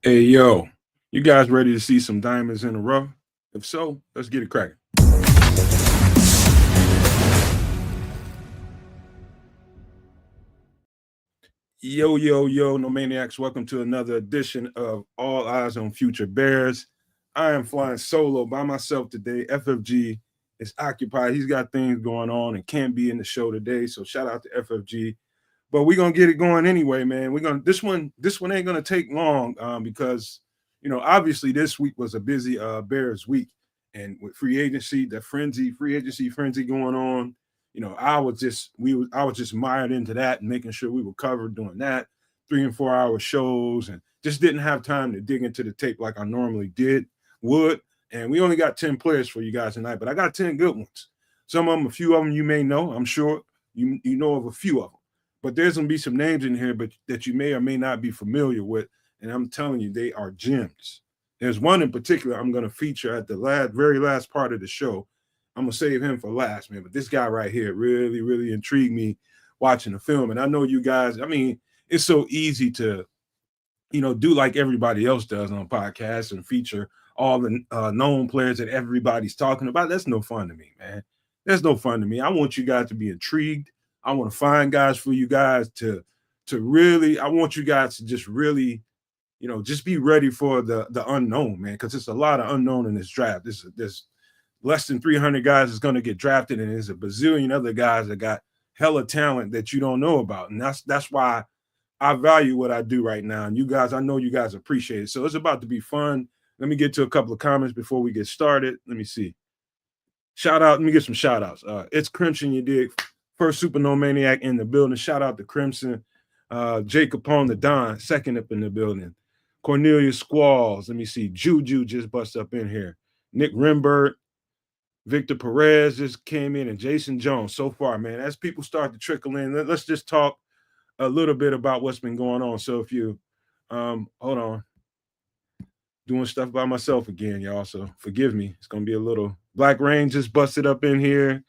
Hey, yo, you guys ready to see some diamonds in the rough? If so, let's get it cracking. Yo, yo, yo, no maniacs. Welcome to another edition of All Eyes on Future Bears. I am flying solo by myself today. FFG is occupied. He's got things going on and can't be in the show today. So shout out to FFG. But we're gonna get it going anyway, man. We're gonna this one ain't gonna take long because obviously this week was a busy Bears week, and with free agency, the free agency frenzy going on. I was just mired into that and making sure we were covered doing that 3 and 4 hour shows, and just didn't have time to dig into the tape like I normally would. And we only got 10 players for you guys tonight, but I got 10 good ones. Some of them, a few of them you may know. I'm sure you know of a few of them. But there's gonna be some names in here, but that you may or may not be familiar with, and I'm telling you, they are gems. There's one in particular I'm gonna feature at the very last part of the show. I'm gonna save him for last, man. But this guy right here really, really intrigued me watching the film. And I know you guys. I mean, it's so easy to, do like everybody else does on podcasts and feature all the known players that everybody's talking about. That's no fun to me, man. That's no fun to me. I want you guys to be intrigued. I want to find guys for you guys to really. I want you guys to just really, just be ready for the unknown, man, because it's a lot of unknown in this draft. There's less than 300 guys is going to get drafted, and there's a bazillion other guys that got hella talent that you don't know about, and that's why I value what I do right now. And you guys, I know you guys appreciate it. So it's about to be fun. Let me get to a couple of comments before we get started. Let me see. Shout out. Let me get some shout outs. It's Crimson, you dig? First Super No Maniac in the building. Shout out to Crimson. Jake Capone the Don, second up in the building. Cornelius Squalls. Let me see. Juju just bust up in here. Nick Rimbert. Victor Perez just came in, and Jason Jones. So far, man, as people start to trickle in, let's just talk a little bit about what's been going on. So if you hold on, doing stuff by myself again, y'all. So forgive me. It's gonna be a little. Black Rain just busted up in here.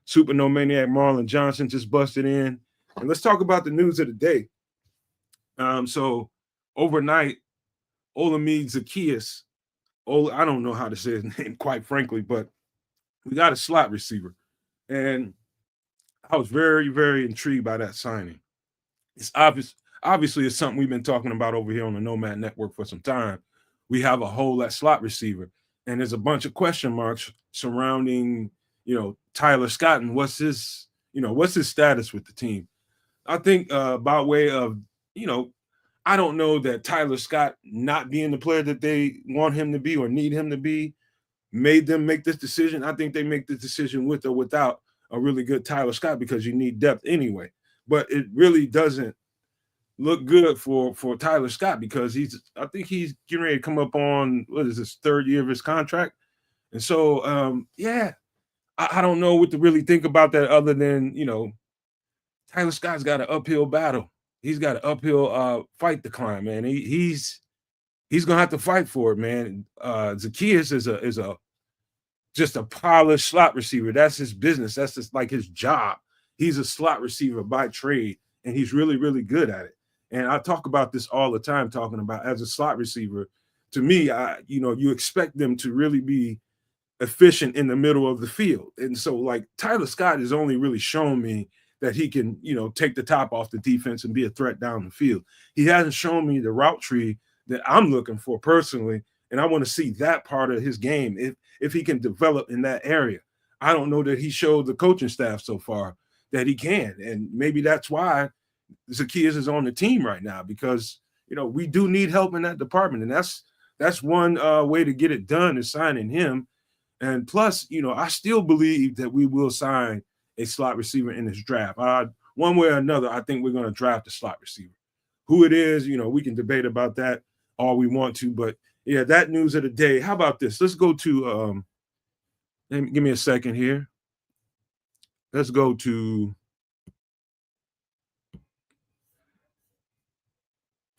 Super No Maniac Marlon Johnson just busted in. And let's talk about the news of the day. So overnight, Olamide Zaccheaus, I don't know how to say his name, quite frankly, but we got a slot receiver. And I was very, very intrigued by that signing. It's obviously it's something we've been talking about over here on the Nomad Network for some time. We have a hole at slot receiver, and there's a bunch of question marks surrounding, Tyler Scott and what's his status with the team. I think by way of, I don't know that Tyler Scott not being the player that they want him to be or need him to be made them make this decision. I think they make the decision with or without a really good Tyler Scott because you need depth anyway. But it really doesn't look good for Tyler Scott because I think he's getting ready to come up on what is this third year of his contract. And so yeah, I don't know what to really think about that other than, Tyler Scott's got an uphill battle. He's got an uphill fight to climb, man. He's gonna have to fight for it, man. Zaccheaus is a just a polished slot receiver. That's his business. That's just like his job. He's a slot receiver by trade, and he's really, really good at it. And I talk about this all the time, talking about as a slot receiver. To me, you expect them to really be efficient in the middle of the field. And so, like, Tyler Scott has only really shown me that he can, take the top off the defense and be a threat down the field. He hasn't shown me the route tree that I'm looking for personally, and I want to see that part of his game if he can develop in that area. I don't know that he showed the coaching staff so far that he can, and maybe that's why Zaccheaus is on the team right now because we do need help in that department, and that's one way to get it done is signing him. And plus, I still believe that we will sign a slot receiver in this draft. One way or another, I think we're going to draft a slot receiver. Who it is, we can debate about that all we want to, but yeah, that news of the day. How about this? Let's go to give me a second here. Let's go to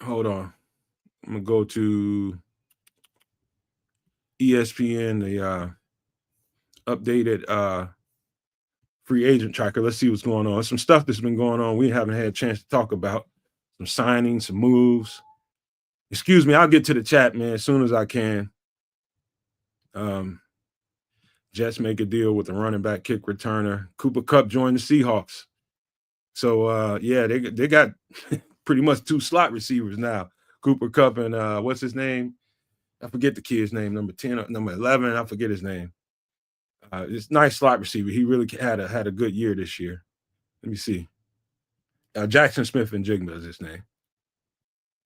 hold on. I'm gonna go to ESPN, the updated free agent tracker. Let's see what's going on. Some stuff that's been going on we haven't had a chance to talk about. Some signings, some moves. Excuse me, I'll get to the chat, man, as soon as I can. Jets make a deal with the running back kick returner. Cooper Kupp joined the Seahawks. So yeah, they got pretty much 2 slot receivers now. Cooper Kupp and what's his name? I forget the kid's name, number 10 or number 11. I forget his name. It's nice slot receiver. He really had a good year this year. Let me see. Jackson Smith and Jigma is his name.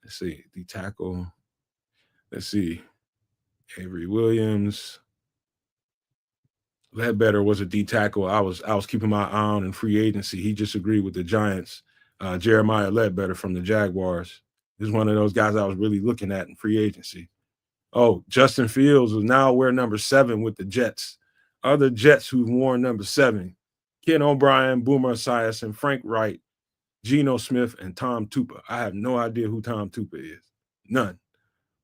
Let's see. The tackle. Let's see. Avery Williams. Ledbetter was a D tackle. I was keeping my eye on in free agency. He just agreed with the Giants. Jeremiah Ledbetter from the Jaguars. This is one of those guys I was really looking at in free agency. Oh, Justin Fields will now wear number 7 with the Jets. Other Jets who've worn number 7: Ken O'Brien, Boomer Esiason, Frank Wright, Geno Smith, and Tom Tupa. I have no idea who Tom Tupa is. None.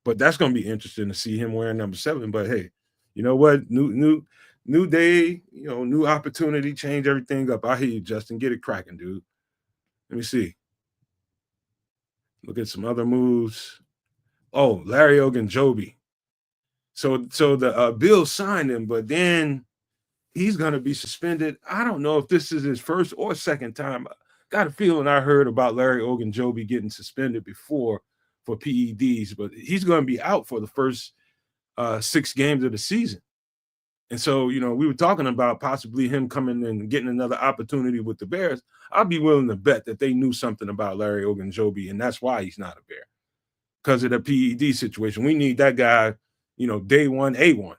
But that's going to be interesting to see him wearing number 7. But hey, you know what? New day, new opportunity, change everything up. I hear you, Justin. Get it cracking, dude. Let me see. Look at some other moves. Oh, Larry Ogunjobi. So the Bills signed him, but then he's going to be suspended. I don't know if this is his first or second time. Got a feeling I heard about Larry Ogunjobi getting suspended before for PEDs, but he's going to be out for the first 6 games of the season. And so, we were talking about possibly him coming and getting another opportunity with the Bears. I'd be willing to bet that they knew something about Larry Ogunjobi, and that's why he's not a Bear, because of the PED situation. We need that guy, day one, A1.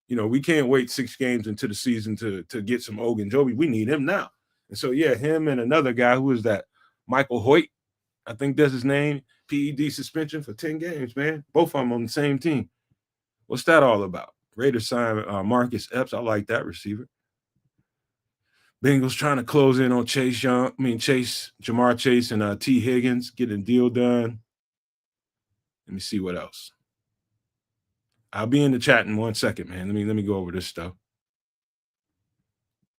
We can't wait 6 games into the season to get some Ogunjobi. We need him now. And so, yeah, him and another guy, who is that? Michael Hoyt, I think that's his name, PED suspension for 10 games, man. Both of them on the same team. What's that all about? Raiders signed Marcus Epps. I like that receiver. Bengals trying to close in on Jamar Chase and T. Higgins, get a deal done. Let me see what else. I'll be in the chat in 1 second, man. Let me go over this stuff.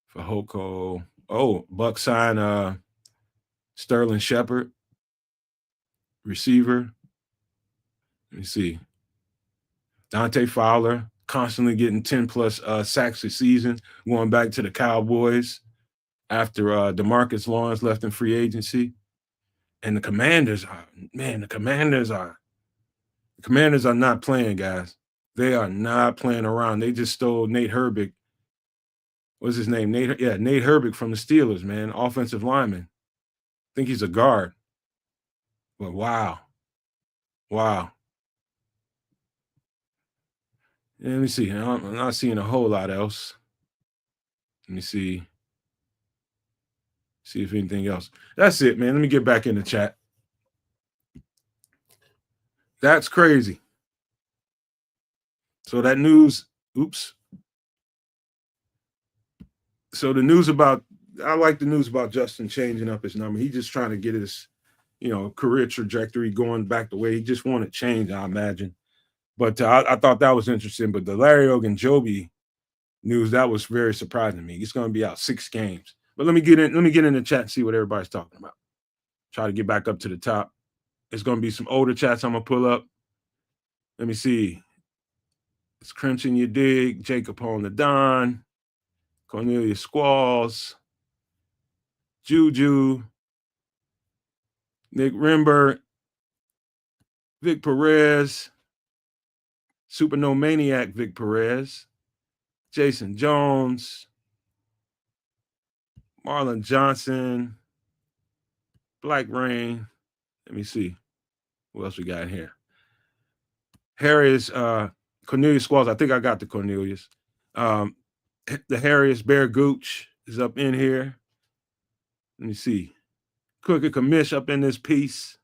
For Hoko. Oh, Buck signed Sterling Shepard, receiver. Let me see. Dante Fowler, constantly getting 10+ sacks a season, going back to the Cowboys after DeMarcus Lawrence left in free agency. And the Commanders are not playing, guys. They are not playing around. They just stole Nate Herbig. What's his name? Nate Herbig from the Steelers, man. Offensive lineman. I think he's a guard. But wow. Let me see. I'm not seeing a whole lot else. Let me see. See if anything else. That's it, man. Let me get back in the chat. That's crazy. So that news, oops. So the news about, I like the news about Justin changing up his number. He's just trying to get his, career trajectory going back the way he just wanted change, I imagine. But I thought that was interesting. But the Larry Ogunjobi news, that was very surprising to me. He's going to be out 6 games. But let me get in the chat and see what everybody's talking about. Try to get back up to the top. It's going to be some older chats I'm going to pull up. Let me see. It's Crimson You Dig, Jacob on the Don, Cornelius Squalls, Juju, Nick Rimbert, Vic Perez, Supernomaniac Vic Perez, Jason Jones, Marlon Johnson, Black Rain. Let me see. What else we got here? Harris, Cornelius Squalls. I think I got the Cornelius. The Harris Bear Gooch is up in here. Let me see. Crooked Commish up in this piece.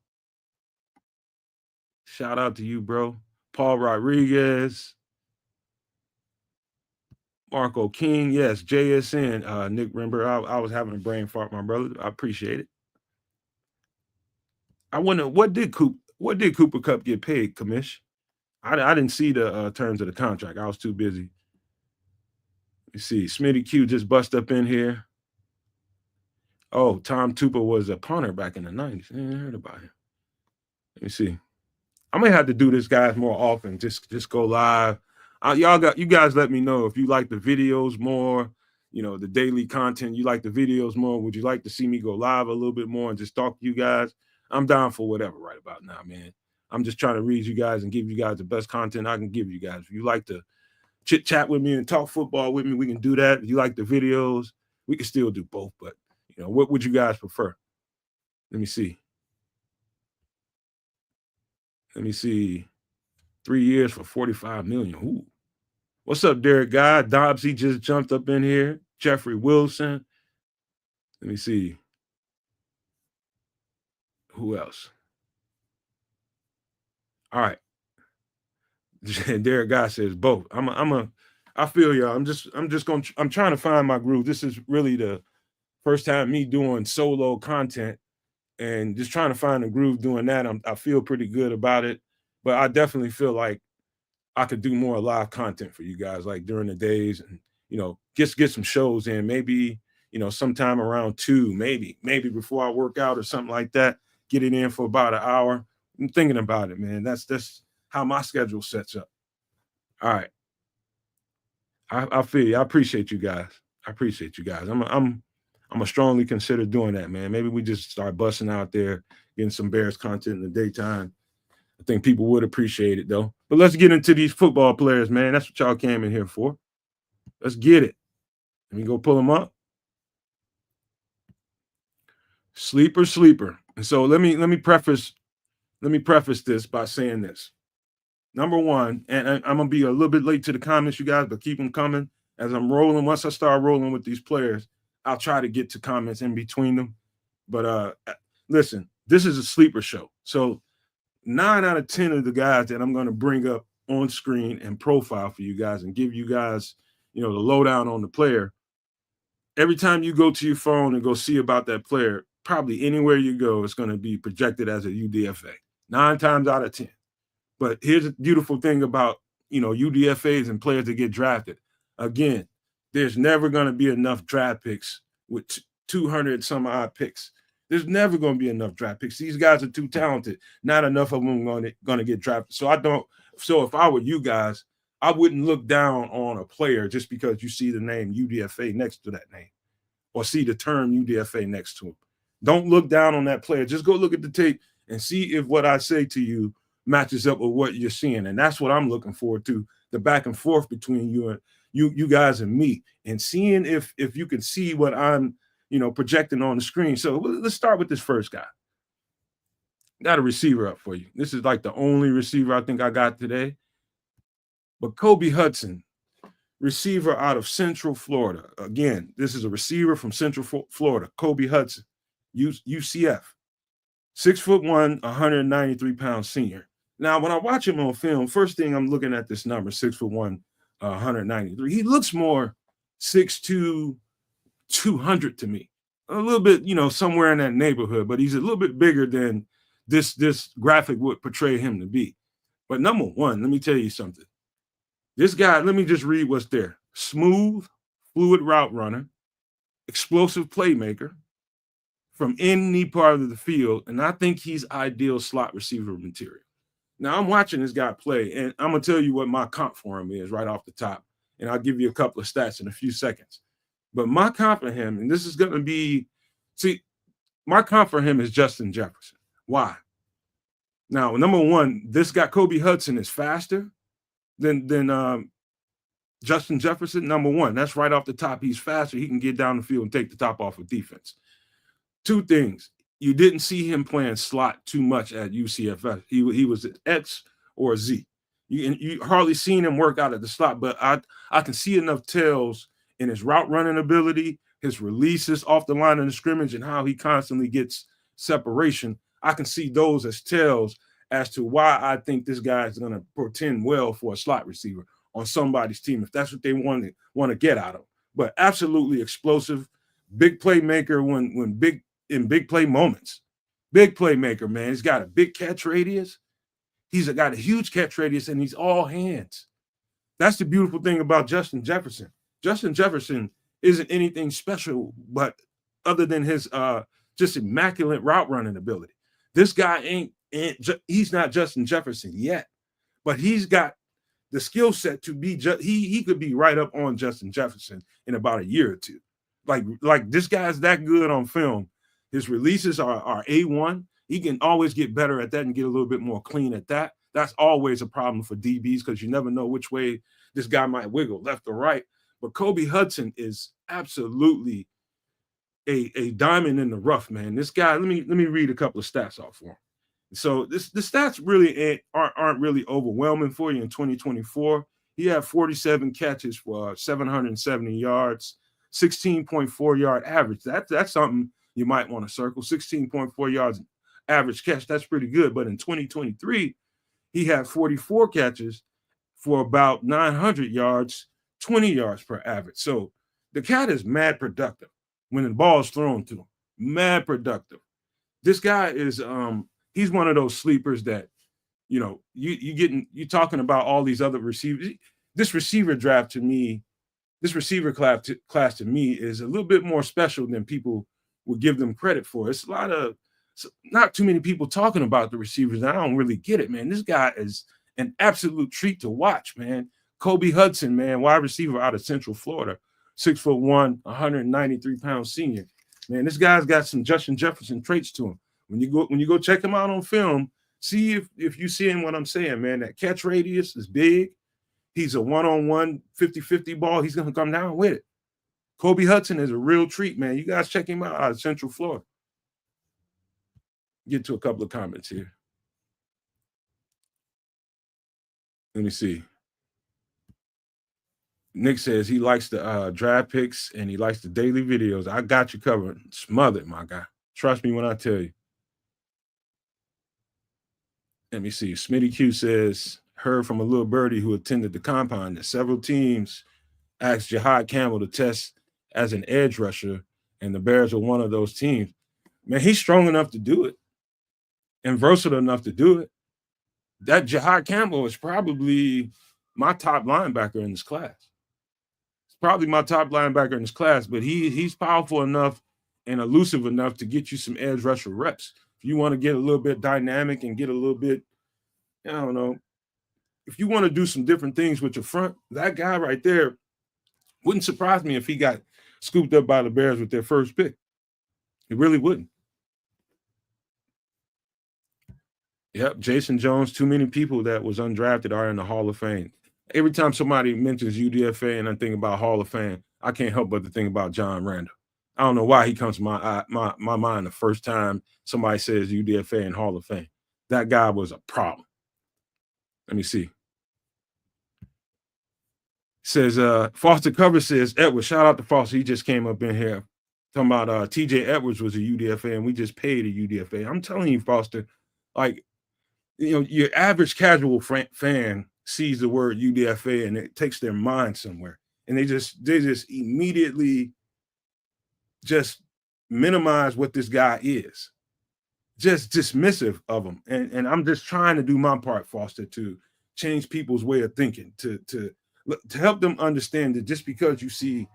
Shout out to you, bro. Paul Rodriguez. Marco King. Yes, JSN. Nick Rimber. I was having a brain fart, my brother. I appreciate it. I wonder, what did Cooper Kupp get paid, Commish? I didn't see the terms of the contract. I was too busy. You see, Smitty Q just bust up in here. Oh, Tom Tupa was a punter back in the 90s. I heard about him. Let me see. I may have to do this, guys, more often. Just go live. You guys let me know if you like the videos more, the daily content. You like the videos more. Would you like to see me go live a little bit more and just talk to you guys? I'm down for whatever right about now, man. I'm just trying to read you guys and give you guys the best content I can give you guys. If you like to chit chat with me and talk football with me, we can do that. If you like the videos, we can still do both. But what would you guys prefer? Let me see. 3 years for 45 million. Ooh. What's up, Derek Guy? Dobbsy just jumped up in here. Jeffrey Wilson. Let me see. Who else? All right. Derek Guy says both. I feel y'all. I'm trying to find my groove. This is really the first time me doing solo content and just trying to find a groove doing that. I feel pretty good about it, but I definitely feel like I could do more live content for you guys, like during the days, and just get some shows in. Maybe sometime around 2, maybe before I work out or something like that. Get it in for about an hour. I'm thinking about it, man. That's how my schedule sets up. All right, I feel you. I appreciate you guys. I'm a strongly consider doing that, man. Maybe we just start busting out there, getting some Bears content in the daytime. I think people would appreciate it, though. But let's get into these football players, man. That's what y'all came in here for. Let's get it. Let me go pull them up. Sleeper. And so let me preface this by saying this. Number one, and I'm gonna be a little bit late to the comments, you guys, but keep them coming as I'm rolling. Once I start rolling with these players, I'll try to get to comments in between them. But listen, this is a sleeper show. So 9 out of 10 of the guys that I'm going to bring up on screen and profile for you guys and give you guys, the lowdown on the player. Every time you go to your phone and go see about that player, probably anywhere you go, it's going to be projected as a UDFA 9 times out of 10. But here's a beautiful thing about, UDFAs and players that get drafted. Again, there's never going to be enough draft picks with 200 some odd picks. There's never going to be enough draft picks. These guys are too talented. Not enough of them going to get drafted. So if I were you guys, I wouldn't look down on a player just because you see the name UDFA next to that name or see the term UDFA next to him. Don't look down on that player. Just go look at the tape and see if what I say to you matches up with what you're seeing. And that's what I'm looking forward to, the back and forth between you guys and me, and seeing if you can see what I'm projecting on the screen. So let's start with this first guy. Got a receiver up for you. This is like the only receiver I think I got today. But Kobe Hudson, receiver out of Central Florida. Again, this is a receiver from Central Florida. Kobe Hudson, UCF. 6'1", 193-pound senior. Now, when I watch him on film, first thing I'm looking at this number, 6'1", 193. He looks more 6'2", 200 to me, a little bit, somewhere in that neighborhood, but he's a little bit bigger than this graphic would portray him to be. But number one, let me tell you something. This guy, let me just read what's there. Smooth, fluid route runner, explosive playmaker from any part of the field, and I think he's ideal slot receiver material. Now, I'm watching this guy play, and I'm going to tell you what my comp for him is right off the top, and I'll give you a couple of stats in a few seconds. But my comp for him, and this is going to be, my comp for him is Justin Jefferson. Why? Now, number one, this guy, Kobe Hudson, is faster than Justin Jefferson. Number one, that's right off the top. He's faster. He can get down the field and take the top off of defense. 2 things. You didn't see him playing slot too much at UCFS. He was at X or Z. You hardly seen him work out of the slot, but I can see enough tells in his route running ability, his releases off the line of the scrimmage, and how he constantly gets separation. I can see those as tells as to why I think this guy is going to portend well for a slot receiver on somebody's team, if that's what they want to get out of him. But absolutely explosive, big playmaker when big play moments. Big playmaker, man. He's got a big catch radius. He's got a huge catch radius, and he's all hands. That's the beautiful thing about Justin Jefferson. Justin Jefferson isn't anything special, but other than his just immaculate route running ability. This guy ain't And he's not Justin Jefferson yet, but he's got the skill set to be he could be right up on Justin Jefferson in about a year or two. Like this guy's that good on film. His releases are A1. He can always get better at that and get a little bit more clean at that. That's always a problem for DBs because you never know which way this guy might wiggle, left or right. But Kobe Hudson is absolutely a diamond in the rough, man. This guy, let me read a couple of stats off for him. So the stats really aren't really overwhelming for you in 2024. He had 47 catches for 770 yards, 16.4 yard average. That's something you might want to circle. 16.4 yards average catch. That's pretty good. But in 2023, he had 44 catches for about 900 yards, 20 yards per average. So the cat is mad productive when the ball is thrown to him. Mad productive. This guy is he's one of those sleepers that, you know, you talking about all these other receivers. This receiver draft to me, this receiver class to me is a little bit more special than people would give them credit for. It's not too many people talking about the receivers. I don't really get it, man. This guy is an absolute treat to watch, man. Kobe Hudson, man, wide receiver out of Central Florida, 6'1", 193-pound senior. Man, this guy's got some Justin Jefferson traits to him. When you go check him out on film, see if you seeing what I'm saying, man. That catch radius is big. He's a one-on-one 50-50 ball. He's gonna come down with it. Kobe Hudson is a real treat, man. You guys check him out of Central Florida. Get to a couple of comments here. Let me see. Nick says he likes the draft picks and he likes the daily videos. I got you covered. Smothered, my guy. Trust me when I tell you. Let me see. Smitty Q says, heard from a little birdie who attended the compound that several teams asked Jihad Campbell to test as an edge rusher, and the Bears are one of those teams. Man, he's strong enough to do it and versatile enough to do it. That Jihad Campbell is probably my top linebacker in this class. It's probably my top linebacker in this class, but he's powerful enough and elusive enough to get you some edge rusher reps. If you want to get a little bit dynamic and get a little bit, I don't know, if you want to do some different things with your front, that guy right there wouldn't surprise me if he got scooped up by the Bears with their first pick. It really wouldn't. Yep, Jason Jones, too many people that was undrafted are in the Hall of Fame. Every time somebody mentions UDFA and I think about Hall of Fame, I can't help but to think about John Randall. I don't know why he comes to my mind the first time somebody says UDFA and Hall of Fame. That guy was a problem. Let me see. Says Foster Cover says Edwards. Shout out to Foster. He just came up in here talking about TJ Edwards was a UDFA and we just paid a UDFA. I'm telling you, Foster, like, you know, your average casual fan sees the word UDFA and it takes their mind somewhere, and they just immediately just minimize what this guy is, just dismissive of him. And I'm just trying to do my part, Foster, to change people's way of thinking, to help them understand that just because you see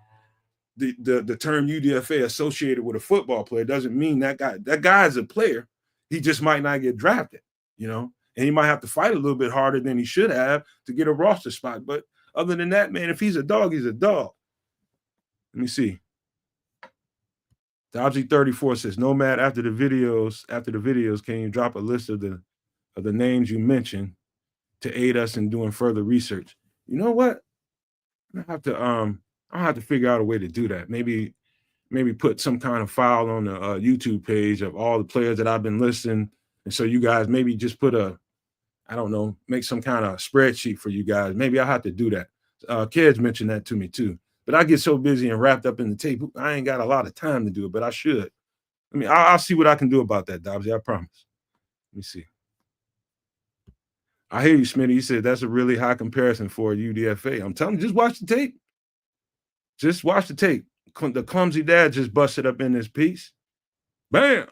the term UDFA associated with a football player doesn't mean that guy is a player. He just might not get drafted, you know, and he might have to fight a little bit harder than he should have to get a roster spot. But other than that, man, if he's a dog, he's a dog. Let me see. Dobbsy 34 says, Nomad, after the videos, can you drop a list of the names you mentioned to aid us in doing further research? You know what? I'll have to figure out a way to do that. Maybe put some kind of file on the YouTube page of all the players that I've been listing. And so you guys maybe just put make some kind of spreadsheet for you guys. Maybe I'll have to do that. Kids mentioned that to me too. But I get so busy and wrapped up in the tape, I ain't got a lot of time to do it, but I should. I mean, I'll see what I can do about that, Dobbsy. I promise. Let me see. I hear you, Smitty. You said that's a really high comparison for a UDFA. I'm telling you, just watch the tape. Just watch the tape. The clumsy dad just busted up in this piece. Bam.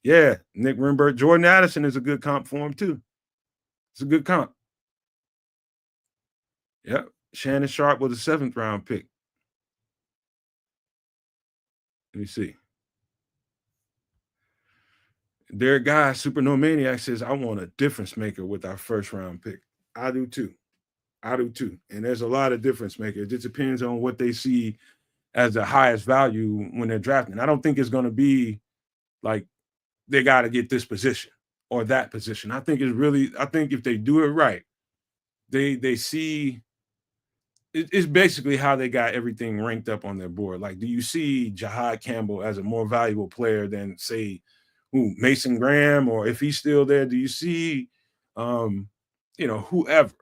Yeah, Nick Rimberg. Jordan Addison is a good comp for him, too. It's a good comp. Yep. Shannon Sharp was a 7th round pick. Let me see. Their guy, Super No Maniac, says, I want a difference maker with our first round pick. I do too. I do too. And there's a lot of difference makers. It just depends on what they see as the highest value when they're drafting. I don't think it's going to be like they got to get this position or that position. I think if they do it right, they see it's basically how they got everything ranked up on their board. Like, do you see Jahad Campbell as a more valuable player than, say, Mason Graham, or if he's still there? Do you see, whoever?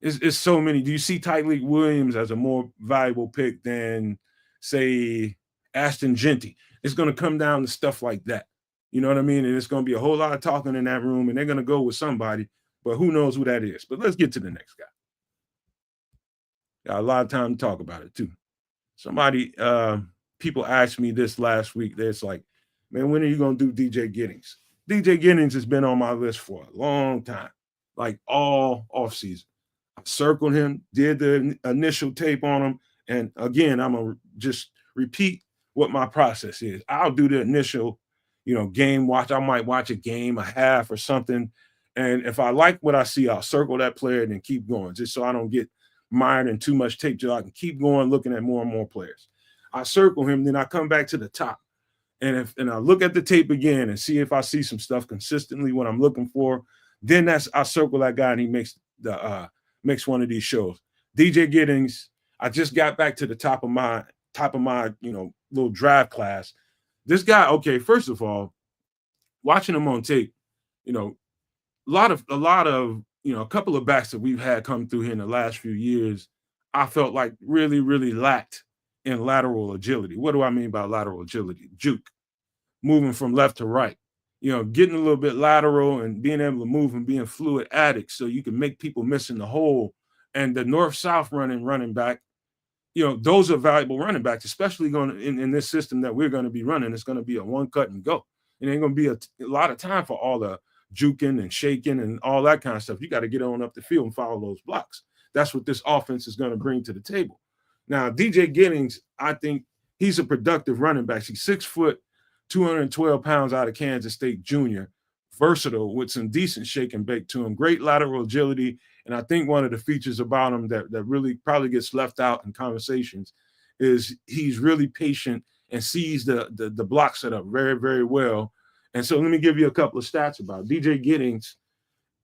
It's so many. Do you see Tyreek Williams as a more valuable pick than, say, Ashton Jeanty? It's going to come down to stuff like that. You know what I mean? And it's going to be a whole lot of talking in that room, and they're going to go with somebody, but who knows who that is. But let's get to the next guy. Got a lot of time to talk about it too. People asked me this last week. It's like, man, when are you going to do DJ Giddings? DJ Giddings has been on my list for a long time, like all offseason. I circled him, did the initial tape on him. And again, I'm going to just repeat what my process is. I'll do the initial, game watch. I might watch a game, a half or something. And if I like what I see, I'll circle that player and then keep going, just so I don't get mired in too much tape, so I can keep going looking at more and more players. I circle him, then I come back to the top. And I look at the tape again and see if I see some stuff consistently what I'm looking for. Then I circle that guy and he makes one of these shows. DJ Giddings, I just got back to the top of my little draft class. This guy, okay, first of all, watching him on tape, a lot of a couple of backs that we've had come through here in the last few years, I felt like really, really lacked in lateral agility. What do I mean by lateral agility? Juke, moving from left to right, getting a little bit lateral and being able to move and being fluid addicts so you can make people miss in the hole. And the north-south running back, those are valuable running backs, especially going in this system that we're going to be running. It's going to be a one cut and go. It ain't going to be a lot of time for all the juking and shaking and all that kind of stuff. You got to get on up the field and follow those blocks. That's what this offense is going to bring to the table. Now, DJ Giddings, I think he's a productive running back. He's 6 foot, 212 pounds out of Kansas State junior, versatile with some decent shake and bake to him, great lateral agility. And I think one of the features about him that really probably gets left out in conversations is he's really patient and sees the block set up very, very well. And so let me give you a couple of stats about it. DJ Giddings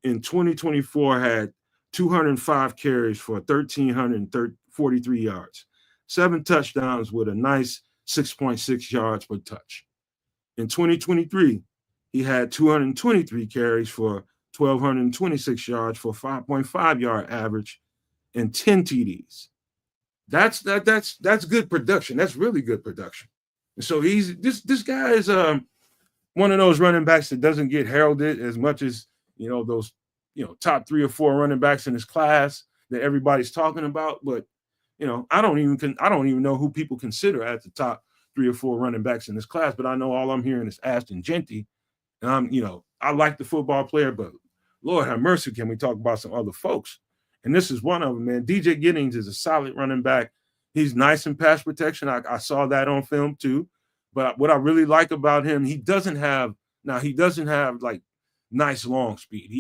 in 2024 had 205 carries for 1,343 yards, 7 touchdowns with a nice 6.6 yards per touch. In 2023, he had 223 carries for 1,226 yards for 5.5 yard average and 10 TDs. That's good production. That's really good production. And so this guy is one of those running backs that doesn't get heralded as much as those top 3 or 4 running backs in his class that everybody's talking about. But I don't even know who people consider at the top 3 or 4 running backs in this class. But I know all I'm hearing is Ashton Jeanty, and I like the football player, but Lord have mercy, can we talk about some other folks? And this is one of them, man. DJ Giddings is a solid running back. He's nice in pass protection. I saw that on film too. But what I really like about him, he doesn't have like nice long speed.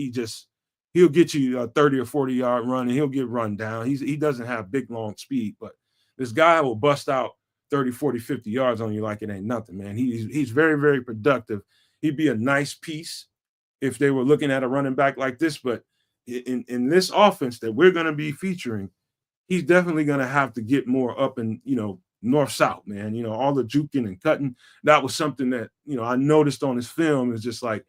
He'll get you a 30 or 40 yard run and he'll get run down. He doesn't have big long speed, but this guy will bust out 30, 40, 50 yards on you like it ain't nothing, man. He's very, very productive. He'd be a nice piece if they were looking at a running back like this, but in this offense that we're going to be featuring, he's definitely going to have to get more up in, north-south, man. All the juking and cutting, that was something that, I noticed on his film is just like,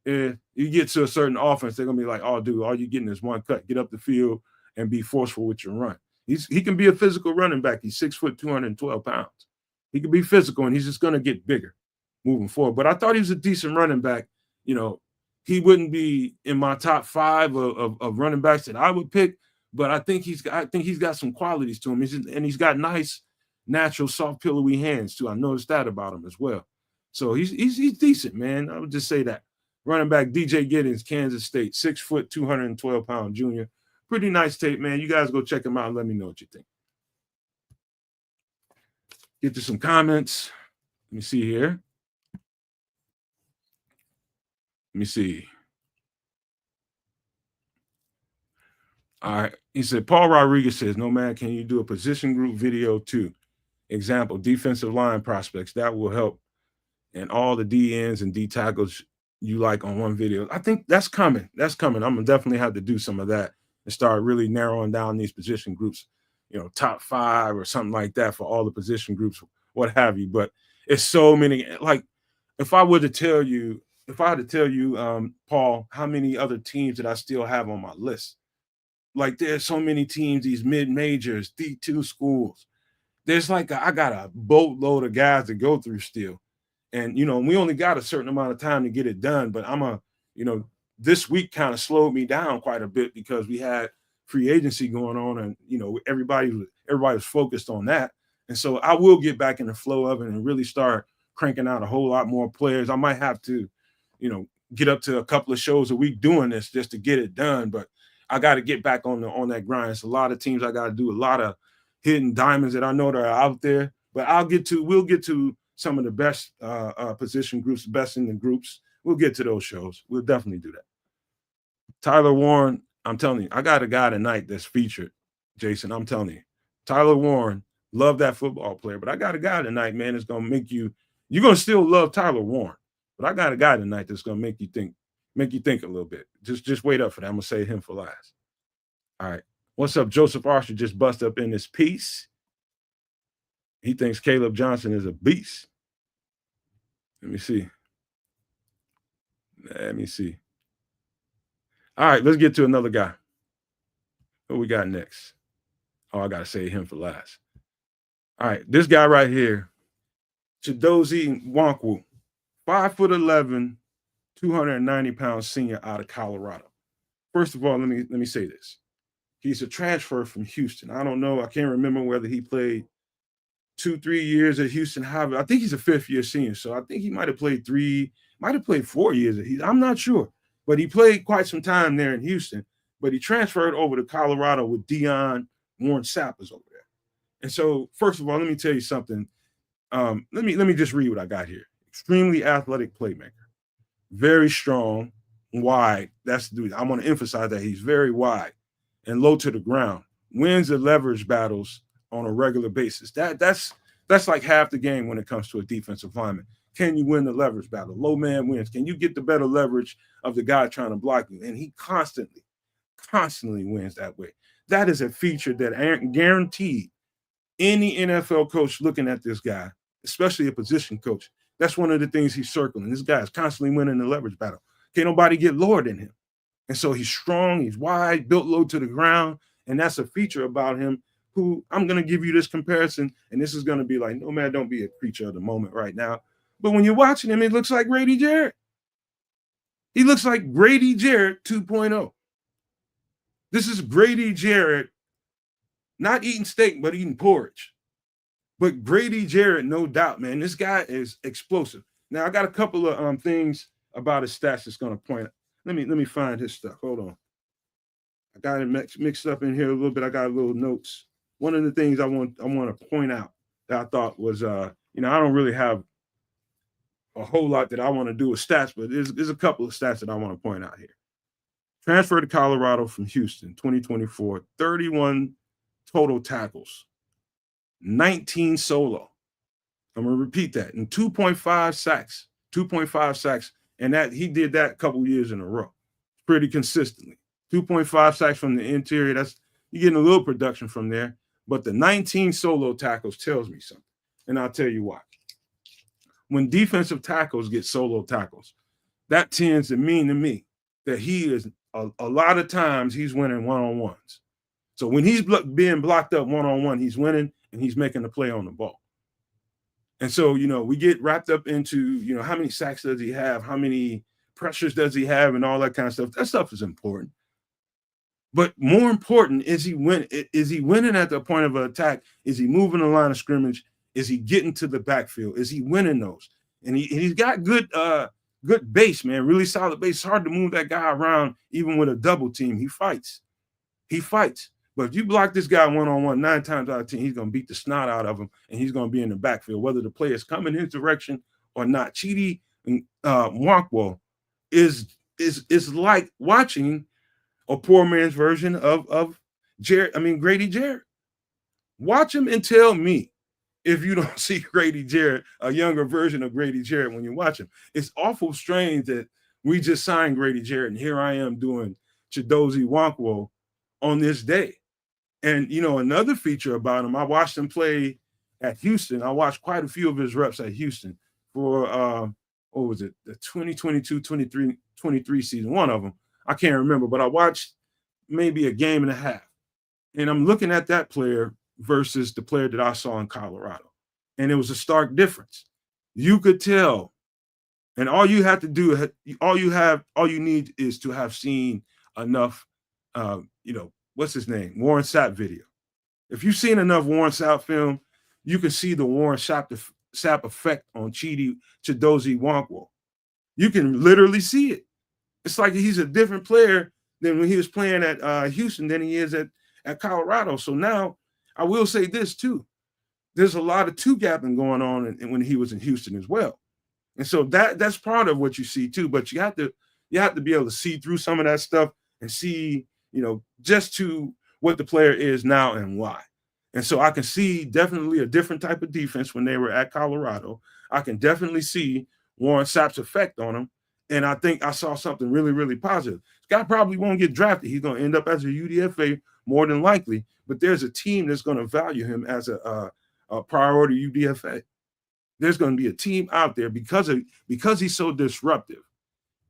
you get to a certain offense, they're going to be like, oh, dude, all you're getting is one cut. Get up the field and be forceful with your run. He can be a physical running back. He's 6 foot, 212 pounds. He can be physical, and he's just going to get bigger moving forward. But I thought he was a decent running back. He wouldn't be in my top 5 of running backs that I would pick, but I think he's got some qualities to him. He's got nice, natural, soft, pillowy hands too. I noticed that about him as well. So he's decent, man. I would just say that. Running back DJ Giddings, Kansas State, 6 foot, 212 pound junior. Pretty nice tape, man. You guys go check him out and let me know what you think. Get to some comments. Let me see here. Let me see. All right. He said, Paul Rodriguez says, no man, can you do a position group video too? Example, defensive line prospects. That will help. And all the DNs and D tackles you like on one video. I think that's coming. That's coming. I'm gonna definitely have to do some of that and start really narrowing down these position groups, top 5 or something like that for all the position groups, what have you. But it's so many. Like, if I had to tell you, Paul, how many other teams that I still have on my list. Like, there's so many teams, these mid-majors, D2 schools. There's I got a boatload of guys to go through still. And, we only got a certain amount of time to get it done. But this week kind of slowed me down quite a bit because we had free agency going on and, everybody was focused on that. And so I will get back in the flow of it and really start cranking out a whole lot more players. I might have to, get up to a couple of shows a week doing this just to get it done. But I got to get back on that grind. It's a lot of teams I got to do, a lot of hidden diamonds that I know that are out there. But we'll get to some of the best position groups, the best in the groups. We'll get to those shows. We'll definitely do that. Tyler Warren, I'm telling you, I got a guy tonight that's featured, Jason. I'm telling you. Tyler Warren, love that football player. But I got a guy tonight, man, that's going to make you're going to still love Tyler Warren. But I got a guy tonight that's going to make you think a little bit. Just wait up for that. I'm going to save him for last. All right. What's up? Joseph Archer just bust up in this piece. He thinks Caleb Johnson is a beast. Let me see. All right, let's get to another guy. What we got next? Oh, I got to save him for last. All right, this guy right here, Chidozie Nwankwo, 5'11", 290-pound senior out of Colorado. First of all, let me say this. He's a transfer from Houston. I don't know. I can't remember whether he played 2-3 years at Houston. However, I think he's a 5th-year senior, so I think he might have played 4 years at Houston. I'm not sure, but he played quite some time there in Houston. But he transferred over to Colorado with Warren Sappers over there. And so, first of all, let me tell you something. Let me just read what I got here. Extremely athletic playmaker, very strong, wide. That's the dude. I want to emphasize that he's very wide and low to the ground. Wins the leverage battles on a regular basis. That's like half the game when it comes to a defensive lineman. Can you win the leverage battle? Low man wins. Can you get the better leverage of the guy trying to block you? And he constantly wins that way. That is a feature that guaranteed any NFL coach looking at this guy, especially a position coach, that's one of the things he's circling. This guy is constantly winning the leverage battle. Can't nobody get lower than him. And so he's strong, he's wide, built low to the ground, and that's a feature about him who I'm going to give you this comparison, and this is going to be like, no, man, don't be a creature of the moment right now. But when you're watching him, it looks like Grady Jarrett. He looks like Grady Jarrett 2.0. This is Grady Jarrett, not eating steak, but eating porridge. But Grady Jarrett, no doubt, man. This guy is explosive. Now, I got a couple of things about his stats that's going to point. Let me find his stuff. Hold on. I got it mixed up in here a little bit. I got little notes. One of the things I want to point out that I thought was, I don't really have a whole lot that I want to do with stats, but there's a couple of stats that I want to point out here. Transferred to Colorado from Houston, 2024, 31 total tackles, 19 solo. I'm going to repeat that. And 2.5 sacks. And that he did that a couple years in a row, pretty consistently. 2.5 sacks from the interior. That's you're getting a little production from there. But the 19 solo tackles tells me something. And I'll tell you why. When defensive tackles get solo tackles, that tends to mean to me that he is a lot of times he's winning one-on-ones. So when he's being blocked up one-on-one, he's winning and he's making the play on the ball. And so, we get wrapped up into, how many sacks does he have? How many pressures does he have? And all that kind of stuff. That stuff is important. But more important, is he winning at the point of an attack? Is he moving the line of scrimmage? Is he getting to the backfield? Is he winning those? And he's got good base, man, really solid base. It's hard to move that guy around even with a double team. He fights. But if you block this guy one-on-one, 9 times out of 10, he's going to beat the snot out of him, and he's going to be in the backfield, whether the play is coming his direction or not. Chidozie Nwankwo is like watching a poor man's version of Grady Jarrett. Watch him and tell me if you don't see Grady Jarrett, a younger version of Grady Jarrett when you watch him. It's awful strange that we just signed Grady Jarrett, and here I am doing Chidozie Nwankwo on this day. And, another feature about him, I watched him play at Houston. I watched quite a few of his reps at Houston for, what was it, the 2022-23 season, one of them. I can't remember, but I watched maybe a game and a half. And I'm looking at that player versus the player that I saw in Colorado. And it was a stark difference. You could tell. And all you have to do, all you need is to have seen enough, what's his name? Warren Sapp video. If you've seen enough Warren Sapp film, you can see the Warren Sapp effect on Chidozie Nwankwo. You can literally see it. It's like he's a different player than when he was playing at Houston than he is at Colorado. So now I will say this too. There's a lot of two-gapping going on when he was in Houston as well. And so that's part of what you see too. But you have to be able to see through some of that stuff and see, just to what the player is now and why. And so I can see definitely a different type of defense when they were at Colorado. I can definitely see Warren Sapp's effect on him. And I think I saw something really, really positive. This guy probably won't get drafted. He's going to end up as a UDFA more than likely. But there's a team that's going to value him as a priority UDFA. There's going to be a team out there because he's so disruptive.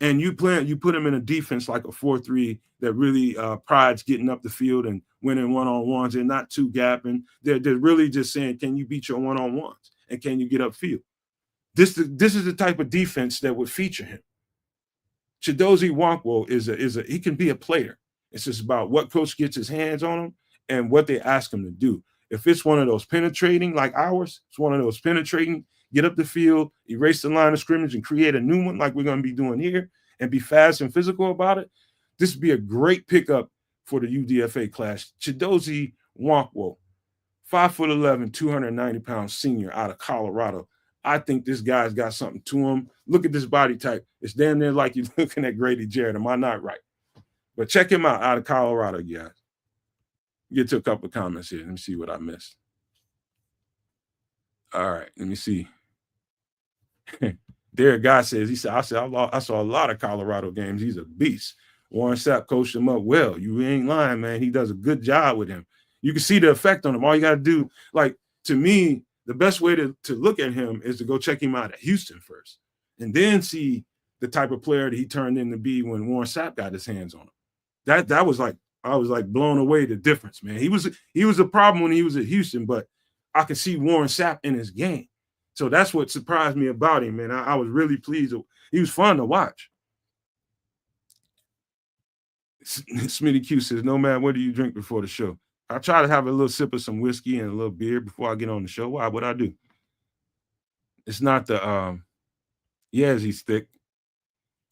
And you put him in a defense like a 4-3 that really prides getting up the field and winning one-on-ones. They're not two-gapping. They're really just saying, can you beat your one-on-ones? And can you get upfield? This is the type of defense that would feature him. Chidozie Nwankwo he can be a player. It's just about what coach gets his hands on him and what they ask him to do. If it's one of those penetrating like ours, it's one of those penetrating, get up the field, erase the line of scrimmage and create a new one like we're going to be doing here and be fast and physical about it. This would be a great pickup for the UDFA class. Chidozie Nwankwo, 5'11", 290-pound senior out of Colorado. I think this guy's got something to him. Look at this body type. It's damn near like you're looking at Grady Jarrett. Am I not right? But check him out of Colorado, guys. Get to a couple of comments here. Let me see what I missed. All right, let me see. Derek Guy says, I saw a lot of Colorado games. He's a beast. Warren Sapp coached him up well. You ain't lying, man. He does a good job with him. You can see the effect on him. All you got to do, to me, the best way to look at him is to go check him out at Houston first and then see the type of player that he turned in to be when Warren Sapp got his hands on him. That was like, I was like blown away the difference, man. He was a problem when he was at Houston, but I could see Warren Sapp in his game. So that's what surprised me about him, man. I was really pleased. He was fun to watch. Smitty Q says, no, man, what do you drink before the show? I try to have a little sip of some whiskey and a little beer before I get on the show. Why? What I do? It's not the Yazzie stick,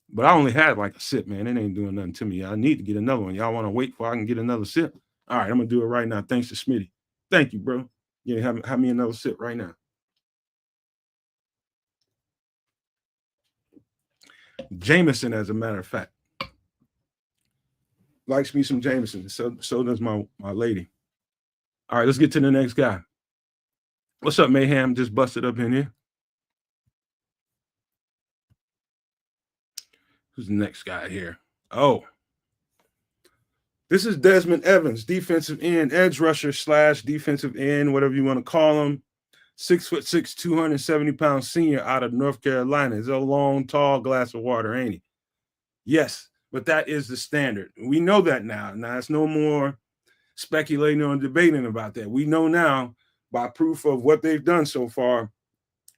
but I only had like a sip, man. It ain't doing nothing to me. I need to get another one. Y'all want to wait before I can get another sip? All right, I'm gonna do it right now. Thanks to Smitty. Thank you, bro. Yeah, have me another sip right now. Jameson, as a matter of fact, likes me some Jameson. So does my lady. All right, let's get to the next guy. What's up, Mayhem? Just busted up in here. Who's the next guy here? Oh, this is Desmond Evans, defensive end, edge rusher / defensive end, whatever you want to call him. 6'6", 270-pound senior out of North Carolina. He's a long, tall glass of water, ain't he? Yes, but that is the standard. We know that now. Now it's no more speculating or debating about that. We know now by proof of what they've done so far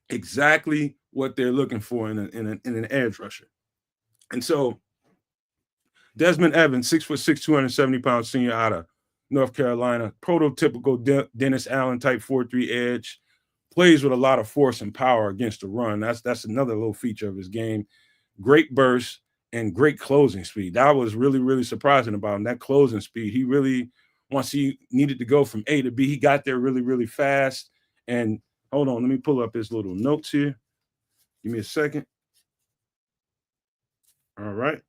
exactly what they're looking for in an edge rusher. And so Desmond Evans, 6'6", 270-pound senior out of North Carolina, prototypical Dennis Allen type 4-3 edge, plays with a lot of force and power against the run. That's another little feature of his game. Great burst and great closing speed. That was really, really surprising about him, that closing speed. He really, once he needed to go from A to B, he got there really, really fast. And hold on, let me pull up his little notes here. Give me a second. All right.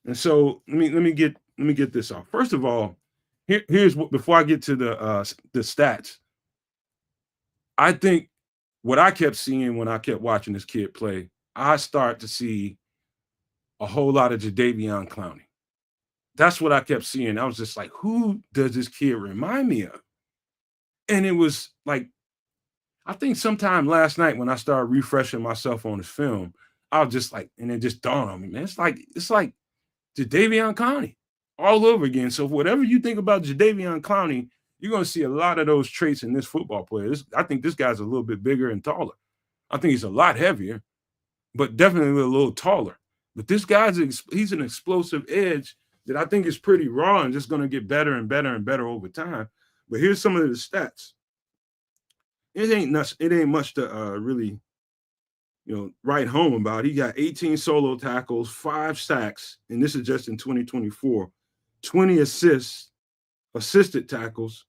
And so let me get this off. First of all, here's what before I get to the stats. I think what I kept seeing when I kept watching this kid play, I start to see a whole lot of Jadeveon Clowney. That's what I kept seeing. I was just like, who does this kid remind me of? And it was like, I think sometime last night when I started refreshing myself on his film, I was just like, and it just dawned on me, man. It's like Jadeveon Clowney all over again. So whatever you think about Jadeveon Clowney, you're going to see a lot of those traits in this football player. I think this guy's a little bit bigger and taller. I think he's a lot heavier, but definitely a little taller. But this he's an explosive edge that I think is pretty raw and just going to get better and better and better over time. But here's some of the stats. It ain't nuts. It ain't much to really, write home about. He got 18 solo tackles, 5 sacks, and this is just in 2024. 20 assists, assisted tackles,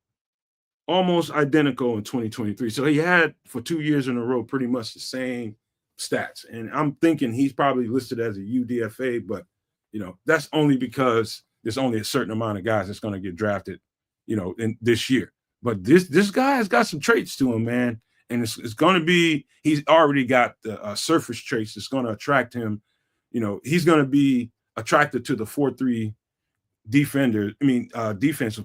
almost identical in 2023. So he had for 2 years in a row pretty much the same stats. And I'm thinking he's probably listed as a UDFA, but that's only because there's only a certain amount of guys that's going to get drafted, in this year. But this guy has got some traits to him, man. And it's going to be, he's already got the surface traits that's going to attract him. He's going to be attracted to the 4-3 defensive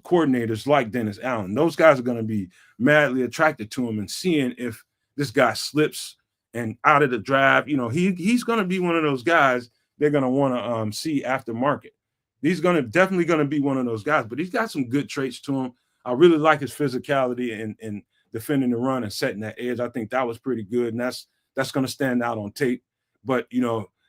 coordinators like Dennis Allen. Those guys are going to be madly attracted to him and seeing if this guy slips and out of the draft. He's going to be one of those guys they're going to want to see after market. He's definitely going to be one of those guys, but he's got some good traits to him. I really like his physicality and defending the run and setting that edge. I think that was pretty good, and that's going to stand out on tape. But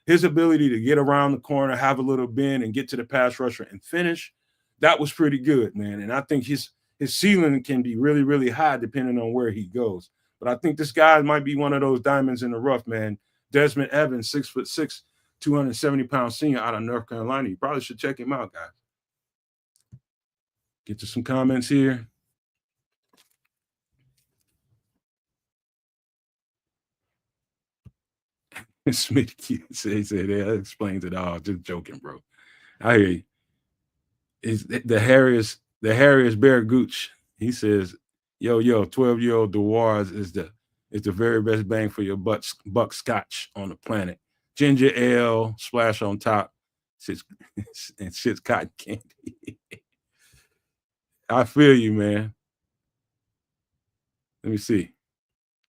his ability to get around the corner, have a little bend, and get to the pass rusher and finish, that was pretty good, man. And I think his ceiling can be really, really high depending on where he goes. But I think this guy might be one of those diamonds in the rough, man. Desmond Evans, 6'6", 270-pound senior out of North Carolina. You probably should check him out, guys. Get to some comments here. Smith said that explains it all. Just joking, bro. I hear you. Is the hairiest Bear Gooch. He says, yo, 12-year-old Dewars is the very best bang for your buck scotch on the planet. Ginger ale, splash on top, and shit's cotton candy. I feel you, man. Let me see.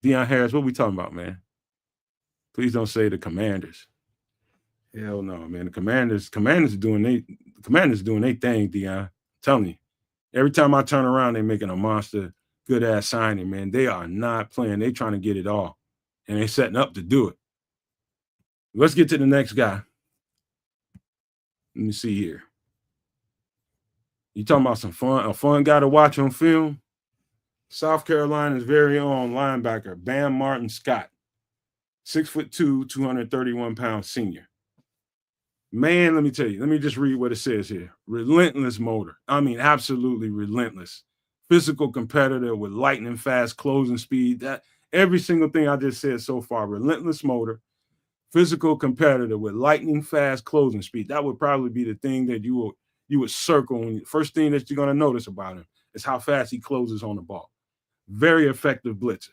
Deion Harris, what we talking about, man? Please don't say the Commanders. Hell no, man. The Commanders doing their thing, Deion. I'm telling you. Every time I turn around, they're making a monster good ass signing, man. They are not playing. They're trying to get it all. And they're setting up to do it. Let's get to the next guy. Let me see here. You talking about a fun guy to watch on film? South Carolina's very own linebacker, Bam Martin Scott. 6'2", 231-pound senior. Man, let me tell you. Let me just read what it says here. Relentless motor. I mean, absolutely relentless. Physical competitor with lightning fast closing speed. That every single thing I just said so far. Relentless motor. Physical competitor with lightning fast closing speed. That would probably be the thing that you would circle. First thing that you're going to notice about him is how fast he closes on the ball. Very effective blitzer.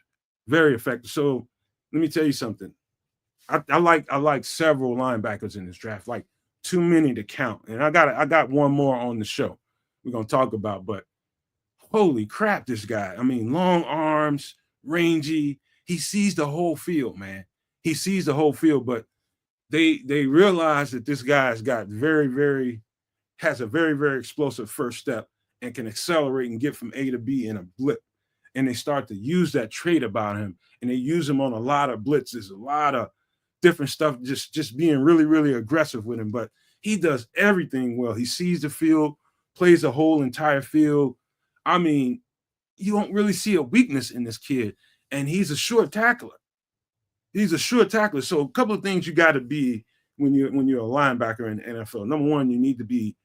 Very effective. So let me tell you something. I like several linebackers in this draft, like too many to count. And I got one more on the show we're gonna talk about, but holy crap, this guy. I mean, long arms, rangy. He sees the whole field, man. He sees the whole field, but they realize that this guy's got has a very, very explosive first step and can accelerate and get from A to B in a blip. And they start to use that trait about him, and they use him on a lot of blitzes, a lot of different stuff, just being really, really aggressive with him. But he does everything well. He sees the field, plays the whole entire field. I mean, you don't really see a weakness in this kid, and he's a sure tackler. He's a sure tackler. So a couple of things you got to be when you're a linebacker in the NFL. Number one, you need to be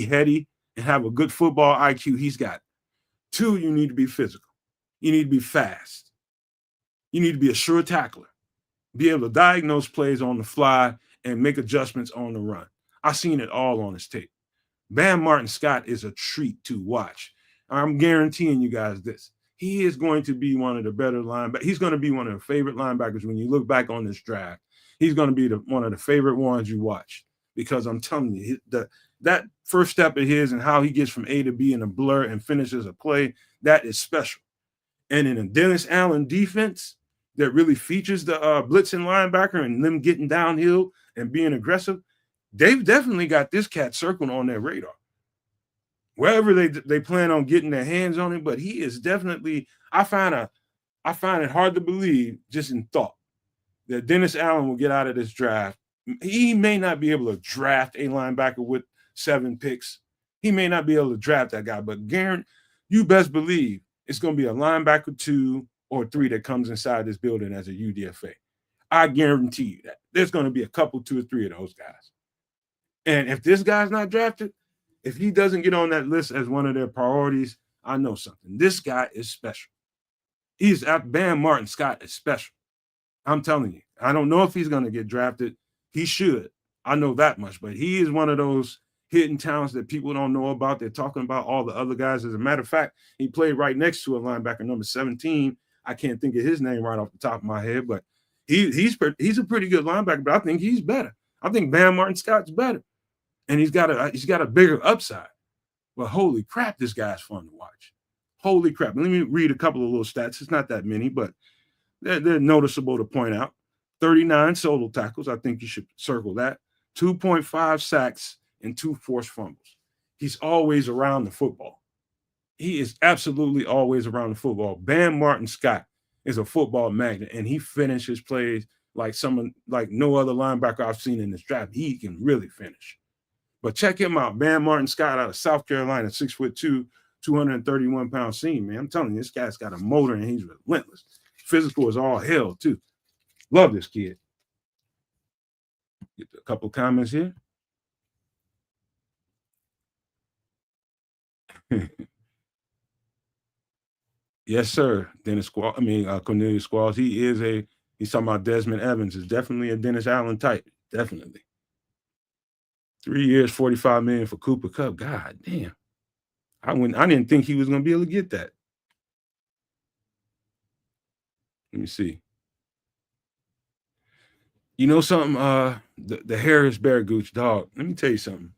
heady and have a good football IQ. He's got. 2, you need to be physical. You need to be fast. You need to be a sure tackler. Be able to diagnose plays on the fly and make adjustments on the run. I've seen it all on his tape. Bam Martin Scott is a treat to watch. I'm guaranteeing you guys this. He is going to be one of the better linebackers. He's going to be one of the favorite linebackers when you look back on this draft. He's going to be one of the favorite ones you watch, because I'm telling you, that first step of his and how he gets from A to B in a blur and finishes a play, that is special. And in a Dennis Allen defense that really features the blitzing linebacker and them getting downhill and being aggressive, they've definitely got this cat circled on their radar. Wherever they plan on getting their hands on him, but he is definitely, I find it hard to believe, just in thought, that Dennis Allen will get out of this draft. He may not be able to draft a linebacker with 7 picks. He may not be able to draft that guy, but Garrett, you best believe it's going to be a linebacker 2 or 3 that comes inside this building as a UDFA. I guarantee you that. There's going to be a couple, 2 or 3 of those guys. And if this guy's not drafted, if he doesn't get on that list as one of their priorities, I know something. This guy is special. Bam Martin Scott is special. I'm telling you. I don't know if he's going to get drafted. He should. I know that much. But he is one of those hidden talents that people don't know about. They're talking about all the other guys. As a matter of fact, he played right next to a linebacker, number 17. I can't think of his name right off the top of my head, but he's a pretty good linebacker, but I think he's better. I think Bam Martin Scott's better. And he's got a bigger upside. But holy crap, this guy's fun to watch. Holy crap. Let me read a couple of little stats. It's not that many, but they're noticeable to point out. 39 solo tackles. I think you should circle that. 2.5 sacks and 2 forced fumbles. He's always around the football. He is absolutely always around the football. Bam Martin Scott is a football magnet, and he finishes plays like no other linebacker I've seen in this draft. He can really finish. But check him out. Bam Martin Scott out of South Carolina, 6'2", 231-pound seam, man. I'm telling you, this guy's got a motor and he's relentless. Physical is all hell, too. Love this kid. Get a couple comments here. Yes, sir. Cornelius Squalls. He's talking about Desmond Evans. Is definitely a Dennis Allen type. Definitely. 3 years, $45 million for Cooper Kupp. God damn. I didn't think he was going to be able to get that. Let me see. You know something? The Harris Bear Gooch dog. Let me tell you something.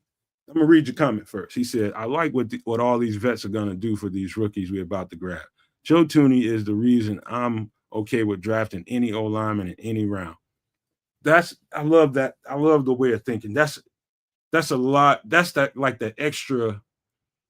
I'm gonna read your comment first. He said, "I like what all these vets are gonna do for these rookies we're about to grab. Joe Thuney is the reason I'm okay with drafting any O lineman in any round." I love that. I love the way of thinking. That's a lot. That's like the extra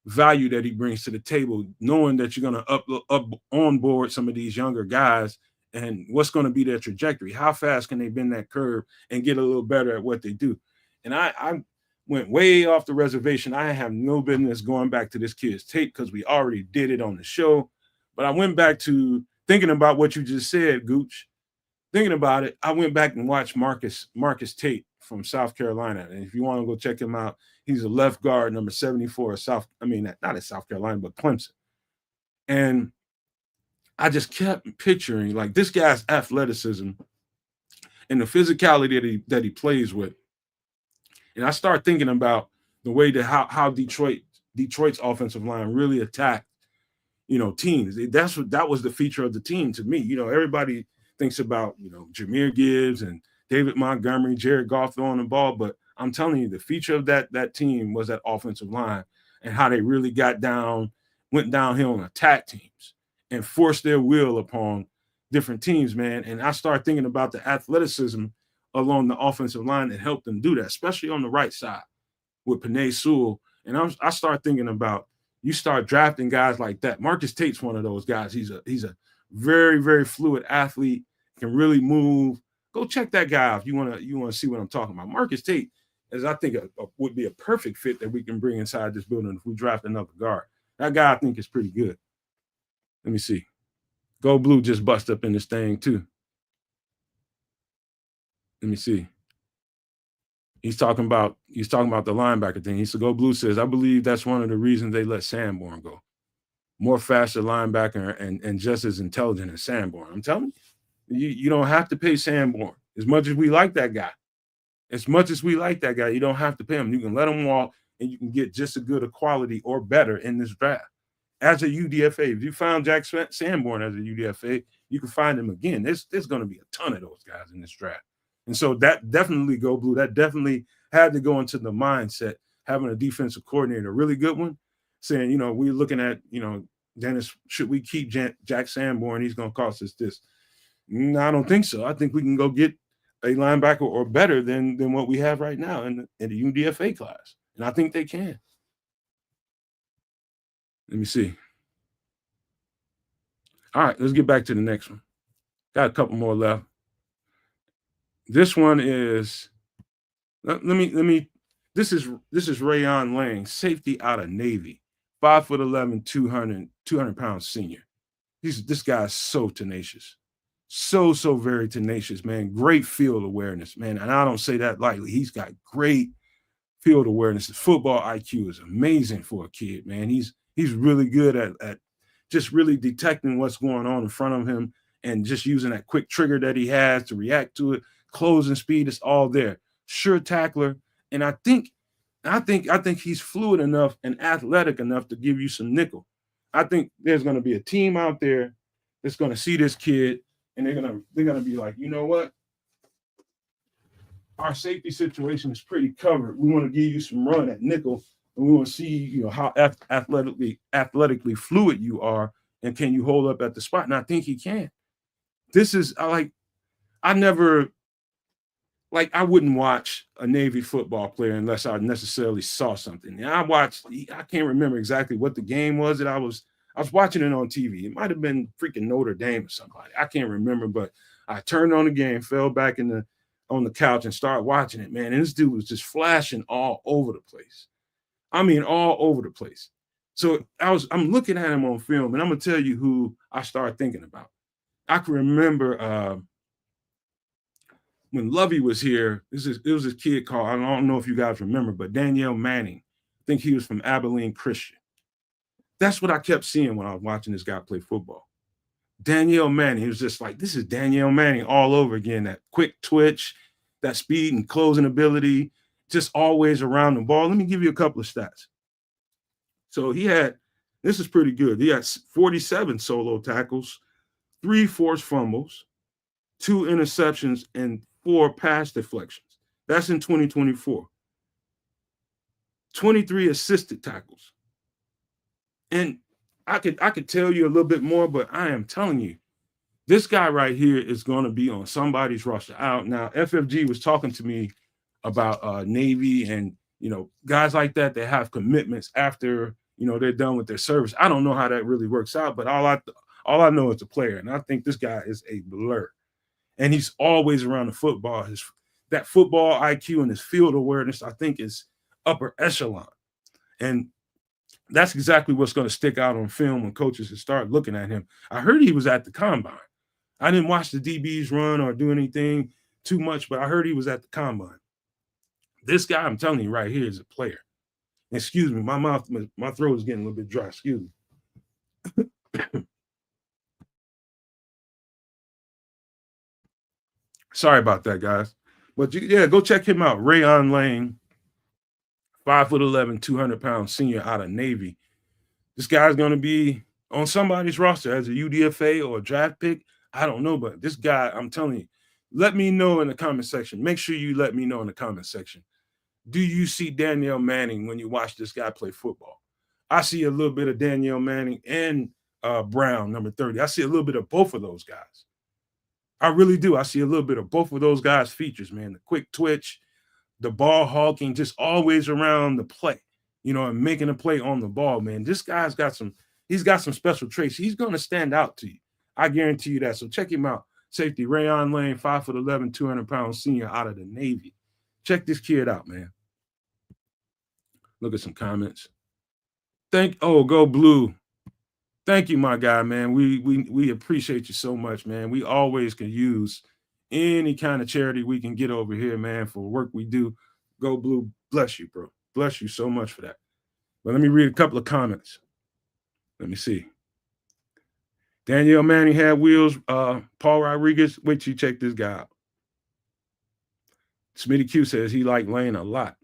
value that he brings to the table, knowing that you're going to up on board some of these younger guys and what's going to be their trajectory. How fast can they bend that curve and get a little better at what they do? And I went way off the reservation. I have no business going back to this kid's tape because we already did it on the show. But I went back to thinking about what you just said, Gooch. Thinking about it, I went back and watched Marcus Tate from South Carolina. And if you want to go check him out, he's a left guard, number 74 not at South Carolina, but Clemson. And I just kept picturing like this guy's athleticism and the physicality that he plays with. And I start thinking about the way that how Detroit's offensive line really attacked, teams. That was the feature of the team to me. Everybody thinks about, Jahmyr Gibbs and David Montgomery, Jared Goff throwing the ball, but I'm telling you, the feature of that team was that offensive line and how they really went downhill and attacked teams and forced their will upon different teams, man. And I started thinking about the athleticism along the offensive line that helped them do that, especially on the right side with Penei Sewell. And I started thinking about, you start drafting guys like that. Marcus Tate's one of those guys. He's a very, very fluid athlete, can really move. Go check that guy out if you want to see what I'm talking about. Marcus Tate, as I think would be a perfect fit that we can bring inside this building if we draft another guard. That guy I think is pretty good. Let me see. Go Blue just bust up in this thing too. Let me see. He's talking about the linebacker thing. He said, Go Blue says, I believe that's one of the reasons they let Sanborn go. More faster linebacker and just as intelligent as Sanborn. I'm telling you, you don't have to pay Sanborn as much as we like that guy. As much as we like that guy, you don't have to pay him. You can let him walk, and you can get just as good a quality or better in this draft. As a UDFA, if you found Jack Sanborn as a UDFA, you can find him again. There's going to be a ton of those guys in this draft. And so that definitely go blue. That definitely had to go into the mindset, having a defensive coordinator, a really good one, saying, you know, we're looking at, you know, Dennis, should we keep Jack Sanborn? He's going to cost us this. No, I don't think so. I think we can go get a linebacker or better than what we have right now in the UDFA class. And I think they can. Let me see. All right, let's get back to the next one. Got a couple more left. This one is, let me, this is Rayon Lang, safety out of Navy, 5'11", 200 pound senior. This guy's so tenacious. So very tenacious, man. Great field awareness, man. And I don't say that lightly. He's got great field awareness. His football IQ is amazing for a kid, man. He's really good at just really detecting what's going on in front of him and just using that quick trigger that he has to react to it. Closing speed is all there. Sure tackler. And I think he's fluid enough and athletic enough to give you some nickel. I think there's going to be a team out there that's going to see this kid, and they're gonna be like, you know what? Our safety situation is pretty covered. We want to give you some run at nickel, and we want to see, you know, how athletically fluid you are, and can you hold up at the spot? And I think he can. This is I wouldn't watch a Navy football player unless I necessarily saw something. And I can't remember exactly what the game was that I was watching it on TV. It might have been freaking Notre Dame or somebody. I can't remember, but I turned on the game, fell back on the couch and started watching it, man. And this dude was just flashing all over the place. I mean, all over the place. So I'm looking at him on film, and I'm gonna tell you who I started thinking about. I can remember when Lovey was here. It was this kid called, I don't know if you guys remember, but Danielle Manning. I think he was from Abilene Christian. That's what I kept seeing when I was watching this guy play football. Danielle Manning. It was just like, this is Danielle Manning all over again. That quick twitch, that speed and closing ability, just always around the ball. Let me give you a couple of stats. So this is pretty good. He had 47 solo tackles, 3 forced fumbles, 2 interceptions, and 4 pass deflections. That's in 2024. 23 assisted tackles. And I could tell you a little bit more, but I am telling you, this guy right here is going to be on somebody's roster. Out now, FFG was talking to me about Navy and, you know, guys like that have commitments after, you know, they're done with their service. I don't know how that really works out, but all I know is a player, and I think this guy is a blur. And he's always around the football. That football IQ and his field awareness, I think, is upper echelon. And that's exactly what's going to stick out on film when coaches start looking at him. I heard he was at the combine. I didn't watch the DBs run or do anything too much, but I heard he was at the combine. This guy, I'm telling you right here, is a player. Excuse me, my throat is getting a little bit dry. Excuse me. Sorry about that, guys. But go check him out. Rayon Lane, 5'11", 200 pound senior out of Navy. This guy's going to be on somebody's roster as a UDFA or a draft pick. I don't know, but this guy, I'm telling you, let me know in the comment section. Make sure you let me know in the comment section. Do you see Danielle Manning when you watch this guy play football? I see a little bit of Danielle Manning and Brown, number 30. I see a little bit of both of those guys. I really do. I see a little bit of both of those guys' features, man. The quick twitch, the ball hawking, just always around the play, you know, and making a play on the ball, man. This guy's got some special traits. He's going to stand out to you. I guarantee you that. So check him out. Safety, Rayon Lane, 5'11", 200 pound senior out of the Navy. Check this kid out, man. Look at some comments. Go Blue. Thank you, my guy, man. We appreciate you so much, man. We always can use any kind of charity we can get over here, man, for work we do. Go Blue. Bless you, bro. Bless you so much for that. But let me read a couple of comments. Let me see. Danielle Manning had wheels. Paul Rodriguez. Wait till you check this guy out. Smitty Q says he liked Lane a lot.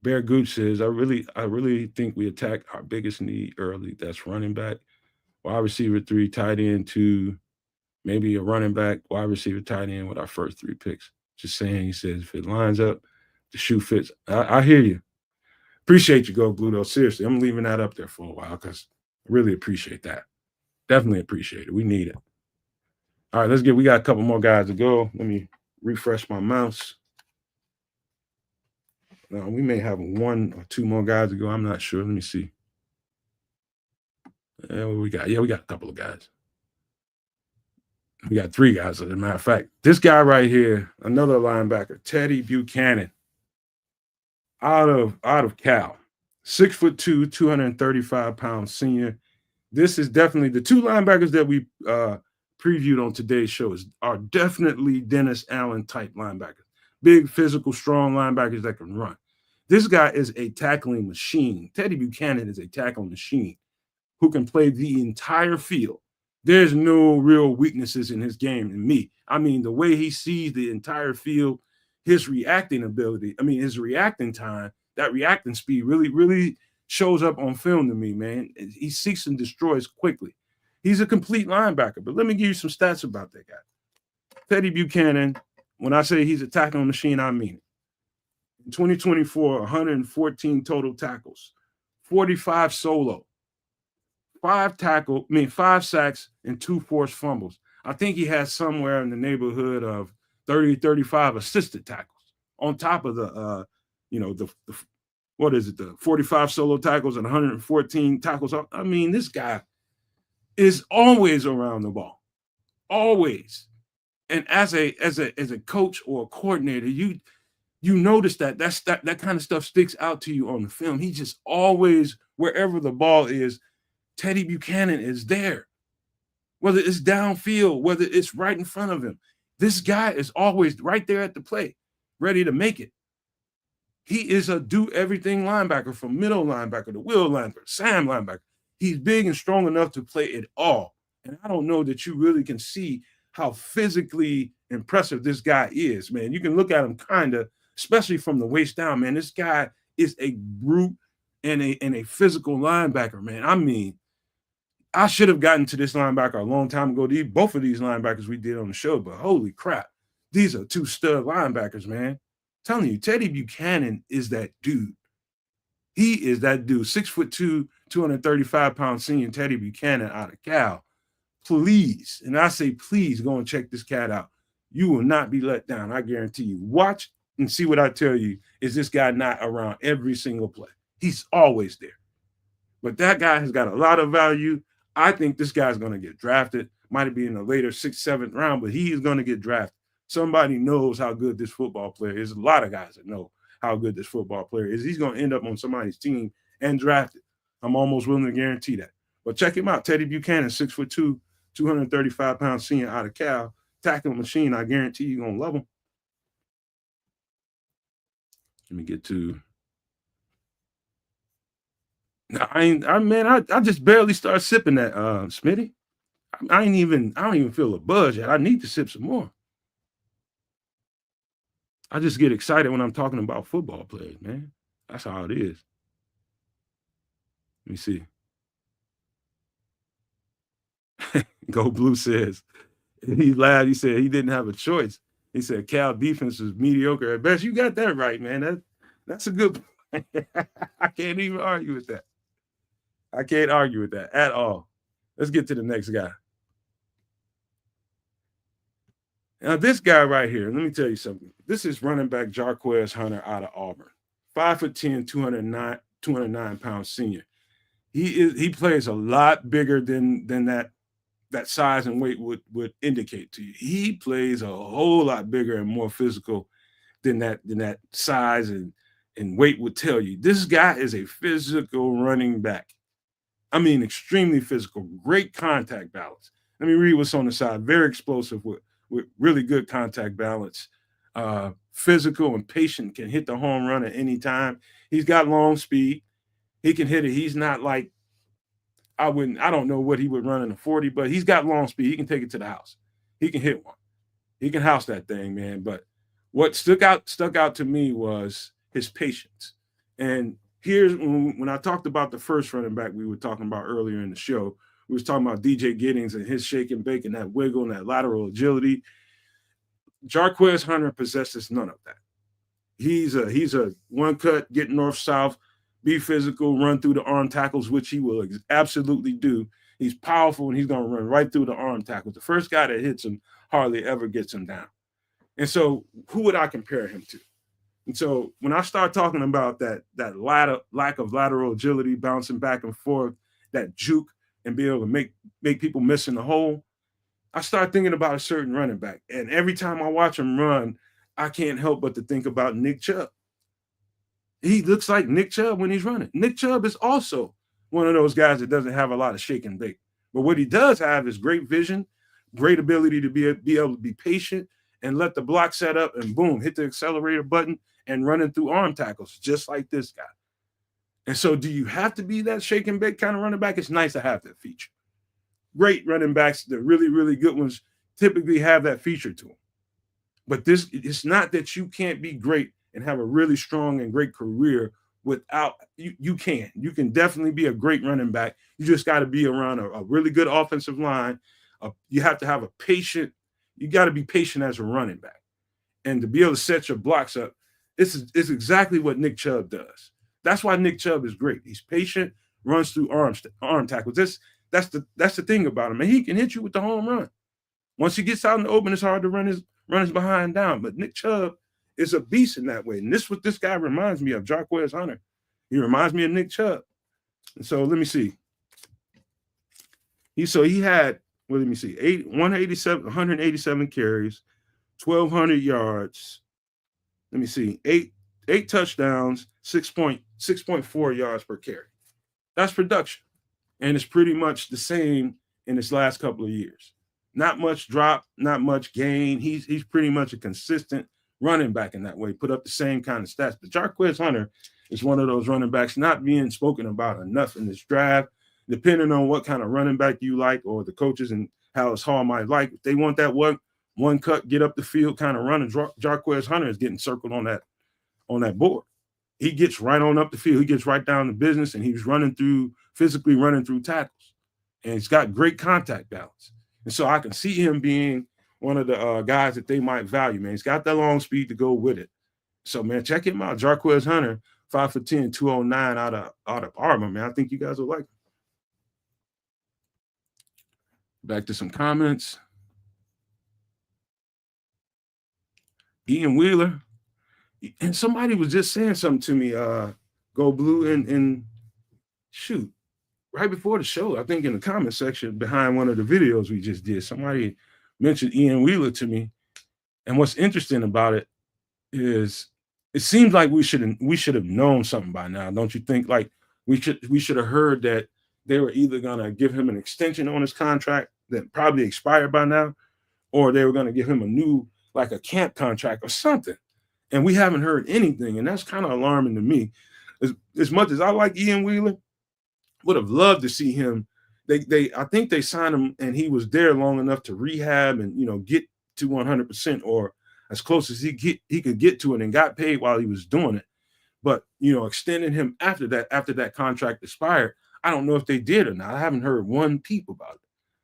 Bear Gooch says, I really think we attack our biggest need early. That's running back, wide receiver 3, tight end 2, maybe a running back, wide receiver, tight end with our first 3 picks. Just saying, he says, if it lines up, the shoe fits. I hear you. Appreciate you, Go Blue, though. Seriously, I'm leaving that up there for a while because I really appreciate that. Definitely appreciate it. We need it. All right, we got a couple more guys to go. Let me refresh my mouse. Now, we may have 1 or 2 more guys to go. I'm not sure. Let me see. What we got? Yeah, we got a couple of guys. We got 3 guys, as a matter of fact. This guy right here, another linebacker, Teddy Buchanan, out of Cal. 6'2", 235-pound senior. This is definitely the 2 linebackers that we previewed on today's show are definitely Dennis Allen type linebackers. Big, physical, strong linebackers that can run. This guy is a tackling machine. Teddy Buchanan is a tackling machine who can play the entire field. There's no real weaknesses in his game in me. I mean, the way he sees the entire field, his reacting ability, his reacting time, that reacting speed really shows up on film to me, man. He seeks and destroys quickly. He's a complete linebacker. But let me give you some stats about that guy. Teddy Buchanan, when I say he's a tackling machine, I mean it. In 2024, 114 total tackles, 45 solo, 5 sacks, and 2 forced fumbles. I think he has somewhere in the neighborhood of 30, 35 assisted tackles on top of the 45 solo tackles and 114 tackles. I mean, this guy is always around the ball, always. And as a coach or a coordinator, you notice that kind of stuff sticks out to you on the film. He just always, wherever the ball is, Teddy Buchanan is there. Whether it's downfield, whether it's right in front of him, this guy is always right there at the plate, ready to make it. He is a do-everything linebacker, from middle linebacker to wheel linebacker, Sam linebacker. He's big and strong enough to play it all. And I don't know that you really can see how physically impressive this guy is, man. You can look at him kind of, especially from the waist down, man. This guy is a brute and a physical linebacker, man. I mean, I should have gotten to this linebacker a long time ago. Both of these linebackers we did on the show, but holy crap, these are 2 stud linebackers, man. I'm telling you, Teddy Buchanan is that dude. He is that dude. 6'2", 235-pound senior Teddy Buchanan out of Cal. Please, and I say please, go and check this cat out. You will not be let down. I guarantee you. Watch and see what I tell you. Is this guy not around every single play? He's always there. But that guy has got a lot of value. I think this guy's going to get drafted. Might be in the later 6th, 7th round, but he is going to get drafted. Somebody knows how good this football player is. A lot of guys that know how good this football player is. He's going to end up on somebody's team and drafted. I'm almost willing to guarantee that. But check him out. Teddy Buchanan, 6'2", 235-pound senior out of Cal. Tackling machine. I guarantee you're going to love him. Let me get to... I just barely started sipping that, Smitty. I don't even feel a buzz yet. I need to sip some more. I just get excited when I'm talking about football players, man. That's how it is. Let me see. Go Blue says, he laughed. He said he didn't have a choice. He said Cal defense is mediocre at best. You got that right, man. That's a good point. I can't even argue with that. I can't argue with that at all. Let's get to the next guy. Now, this guy right here, let me tell you something. This is running back Jarquez Hunter out of Auburn. 5'10", 209-pound senior. He plays a lot bigger than that size and weight would indicate to you. He plays a whole lot bigger and more physical than that size and weight would tell you. This guy is a physical running back. I mean, extremely physical, great contact balance. Let me read what's on the side. Very explosive with really good contact balance. Physical and patient, can hit the home run at any time. He's got long speed. He can hit it. He's not like, I don't know what he would run in a 40, but he's got long speed. He can take it to the house. He can hit one. He can house that thing, man. But what stuck out to me was his patience. And here's when I talked about the first running back we were talking about earlier in the show. We was talking about DJ Giddings and his shake and bake and that wiggle and that lateral agility. Jarquez Hunter possesses none of that. He's a one cut, get north south, be physical, run through the arm tackles, which he will absolutely do. He's powerful and he's going to run right through the arm tackles. The first guy that hits him hardly ever gets him down. And so who would I compare him to? And so when I start talking about that lack of lateral agility, bouncing back and forth, that juke, and be able to make people miss in the hole, I start thinking about a certain running back. And every time I watch him run, I can't help but to think about Nick Chubb. He looks like Nick Chubb when he's running. Nick Chubb is also one of those guys that doesn't have a lot of shake and bake. But what he does have is great vision, great ability to be able to be patient and let the block set up and boom, hit the accelerator button and running through arm tackles, just like this guy. And so do you have to be that shake and bake kind of running back? It's nice to have that feature. Great running backs, the really, really good ones, typically have that feature to them. But it's not that you can't be great and have a really strong and great career without you can definitely be a great running back. You just got to be around a really good offensive line. You have to have you got to be patient as a running back. And to be able to set your blocks up, it's exactly what Nick Chubb does. That's why Nick Chubb is great. He's patient, runs through arm tackles. That's the thing about him. And he can hit you with the home run. Once he gets out in the open, it's hard to run his behind down. But Nick Chubb is a beast in that way. And this is what this guy reminds me of, Jarquez Hunter. He reminds me of Nick Chubb. And so let me see. He had, 187 carries, 1,200 yards. Let me see, eight touchdowns, 6.4 yards per carry. That's production. And it's pretty much the same in his last couple of years. Not much drop, not much gain. He's pretty much a consistent running back in that way, put up the same kind of stats. But Jarquez Hunter is one of those running backs not being spoken about enough in this draft, depending on what kind of running back you like or the coaches and Hallis Hall might like. If they want that one cut, get up the field kind of running, Jarquez Hunter is getting circled on that board. He gets right on up the field. He gets right down to business, and he's physically running through tackles. And he's got great contact balance. And so I can see him being one of the guys that they might value, man. He's got that long speed to go with it. So, man, check him out. Jarquez Hunter, 5'10", 209 out of Auburn, man. I think you guys will like him. Back to some comments. Ian Wheeler. And somebody was just saying something to me, Go Blue, and shoot, right before the show, I think in the comment section behind one of the videos we just did, somebody mentioned Ian Wheeler to me. And what's interesting about it is it seems like we should have known something by now, don't you think? Like we should have heard that they were either gonna give him an extension on his contract that probably expired by now, or they were gonna give him a new, like a camp contract or something. And we haven't heard anything, and that's kind of alarming to me. As much as I like Ian Wheeler, would have loved to see him. I think they signed him, and he was there long enough to rehab and get to 100% or as close as he could get to it, and got paid while he was doing it. But extending him after that contract expired, I don't know if they did or not. I haven't heard one peep about it,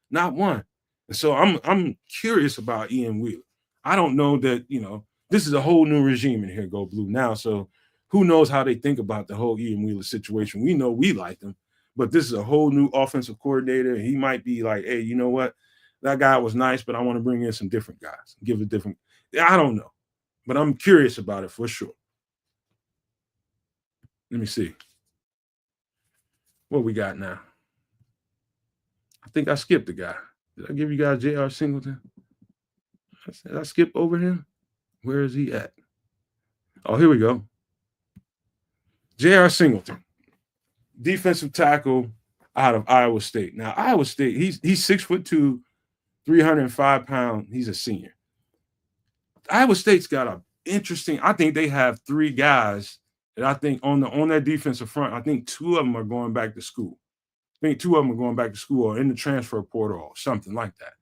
not one. And so I'm curious about Ian Wheeler. I don't know that this is a whole new regime in here, Go Blue now. So who knows how they think about the whole Ian Wheeler situation? We know we like him, but this is a whole new offensive coordinator. And he might be like, hey, you know what? That guy was nice, but I want to bring in some different guys. Give it different. I don't know, but I'm curious about it for sure. Let me see. What we got now? I think I skipped the guy. Did I give you guys J.R. Singleton? Did I skip over him? Where is he at? Oh, here we go. J.R. Singleton, defensive tackle out of Iowa State. Now, Iowa State, he's 6'2", 305 pounds. He's a senior. Iowa State's got a interesting. I think they have three guys that I think on their defensive front. I think two of them are going back to school. I think two of them are going back to school or in the transfer portal or something like that.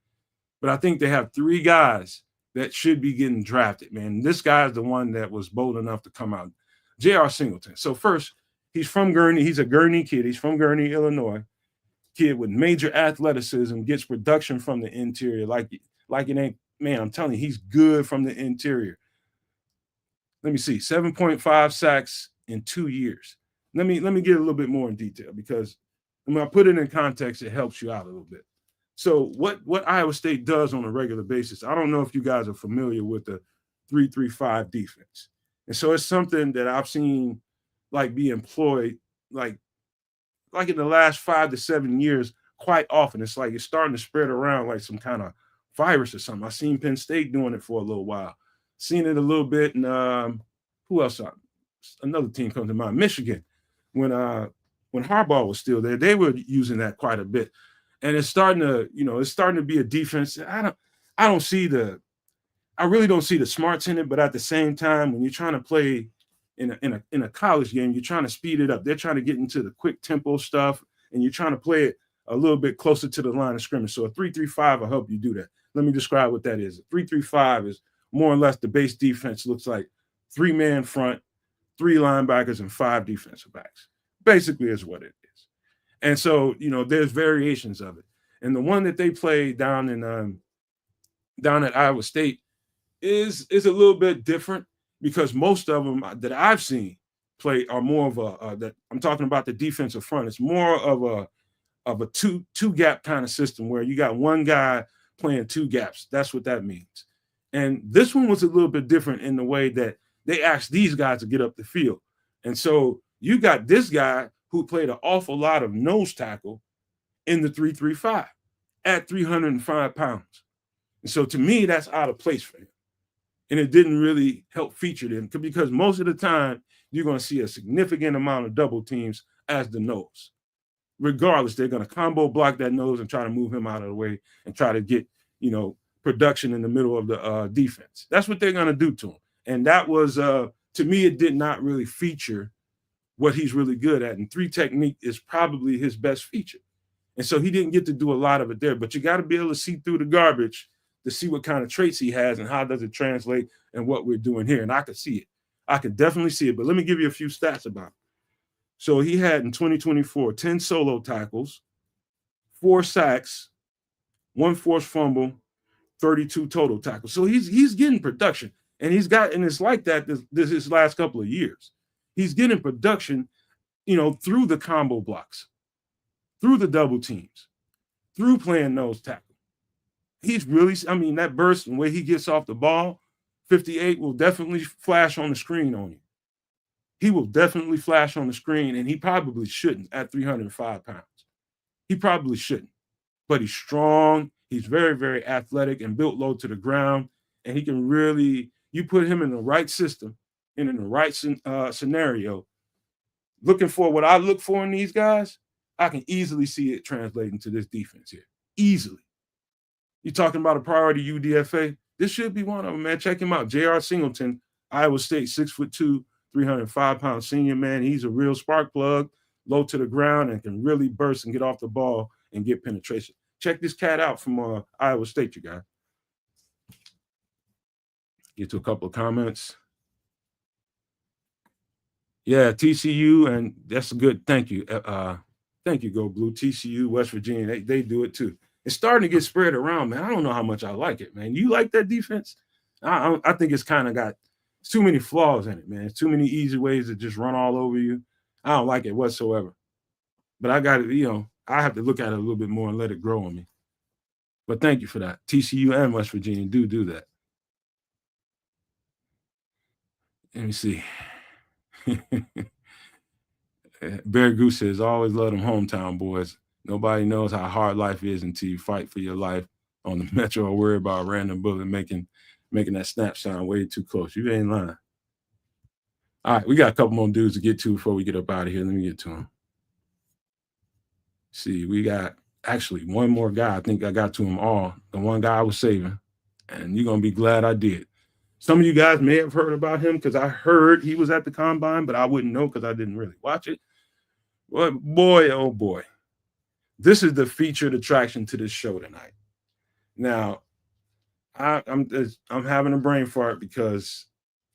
But I think they have three guys that should be getting drafted, man. This guy's the one that was bold enough to come out. J.R. Singleton. So first, he's from Gurnee. He's a Gurnee kid. He's from Gurnee, Illinois. Kid with major athleticism, gets production from the interior. Like it ain't, man, I'm telling you, he's good from the interior. Let me see, 7.5 sacks in 2 years. Let me get a little bit more in detail, because when I put it in context, it helps you out a little bit. So what Iowa State does on a regular basis, I don't know if you guys are familiar with the 3-3-5 defense. And so it's something that I've seen like be employed like in the last 5 to 7 years quite often. It's like it's starting to spread around like some kind of virus or something. I've seen Penn State doing it for a little while. Seen it a little bit, and who else? Another team comes to mind, Michigan. When Harbaugh was still there, they were using that quite a bit, and it's starting to be a defense. I really don't see the smarts in it, but at the same time, when you're trying to play in a college game, you're trying to speed it up. They're trying to get into the quick tempo stuff, and you're trying to play it a little bit closer to the line of scrimmage. So a 3-3-5 will help you do that. Let me describe what that is. A 3-3-5 is more or less the base defense looks like 3-man front, 3 linebackers, and 5 defensive backs. Basically is what it is. And so, there's variations of it. And the one that they play down at Iowa State is a little bit different, because most of them that I've seen play are more of that I'm talking about the defensive front. It's more of a two gap kind of system where you got one guy playing 2 gaps. That's what that means. And this one was a little bit different in the way that they asked these guys to get up the field. And so you got this guy who played an awful lot of nose tackle in the 3-3-5 at 305 pounds. And so to me, that's out of place for him. And it didn't really help feature them, because most of the time you're going to see a significant amount of double teams as the nose. Regardless, they're going to combo block that nose and try to move him out of the way and try to get, production in the middle of the defense. That's what they're going to do to him. And that was, to me, it did not really feature what he's really good at. And 3 technique is probably his best feature. And so he didn't get to do a lot of it there. But you got to be able to see through the garbage to see what kind of traits he has and how does it translate in what we're doing here. And I could see it. I could definitely see it. But let me give you a few stats about it. So he had in 2024, 10 solo tackles, 4 sacks, 1 forced fumble, 32 total tackles. So he's getting production. And it's like that this last couple of years. He's getting production, through the combo blocks, through the double teams, through playing nose tackle. He's really, that burst and where he gets off the ball, 58 will definitely flash on the screen on you. He will definitely flash on the screen, and he probably shouldn't at 305 pounds. He probably shouldn't. But he's strong. He's very, very athletic and built low to the ground. And he can really, you put him in the right system and in the right scenario, looking for what I look for in these guys, I can easily see it translating to this defense here. Easily. You're talking about a priority UDFA? This should be one of them, man. Check him out. J.R. Singleton, Iowa State, 6'2", 305-pound senior, man. He's a real spark plug, low to the ground, and can really burst and get off the ball and get penetration. Check this cat out from Iowa State, you guys. Get to a couple of comments. Yeah, TCU, and that's a good thank you. Thank you, Go Blue. TCU, West Virginia, they do it too. It's starting to get spread around, man. I don't know how much I like it, man. You like that defense? I think it's kind of got too many flaws in it, man. It's too many easy ways to just run all over you. I don't like it whatsoever. But I got to, I have to look at it a little bit more and let it grow on me. But thank you for that. TCU and West Virginia do that. Let me see. Bear Goose says, always love them hometown boys. Nobody knows how hard life is until you fight for your life on the metro or worry about a random bullet making that snap sound way too close. You ain't lying. All right, we got a couple more dudes to get to before we get up out of here. Let me get to them. See, we got actually one more guy. I think I got to them all. The one guy I was saving, and you're going to be glad I did. Some of you guys may have heard about him because I heard he was at the combine, but I wouldn't know because I didn't really watch it. But boy, oh boy, this is the featured attraction to this show tonight. Now, I'm having a brain fart because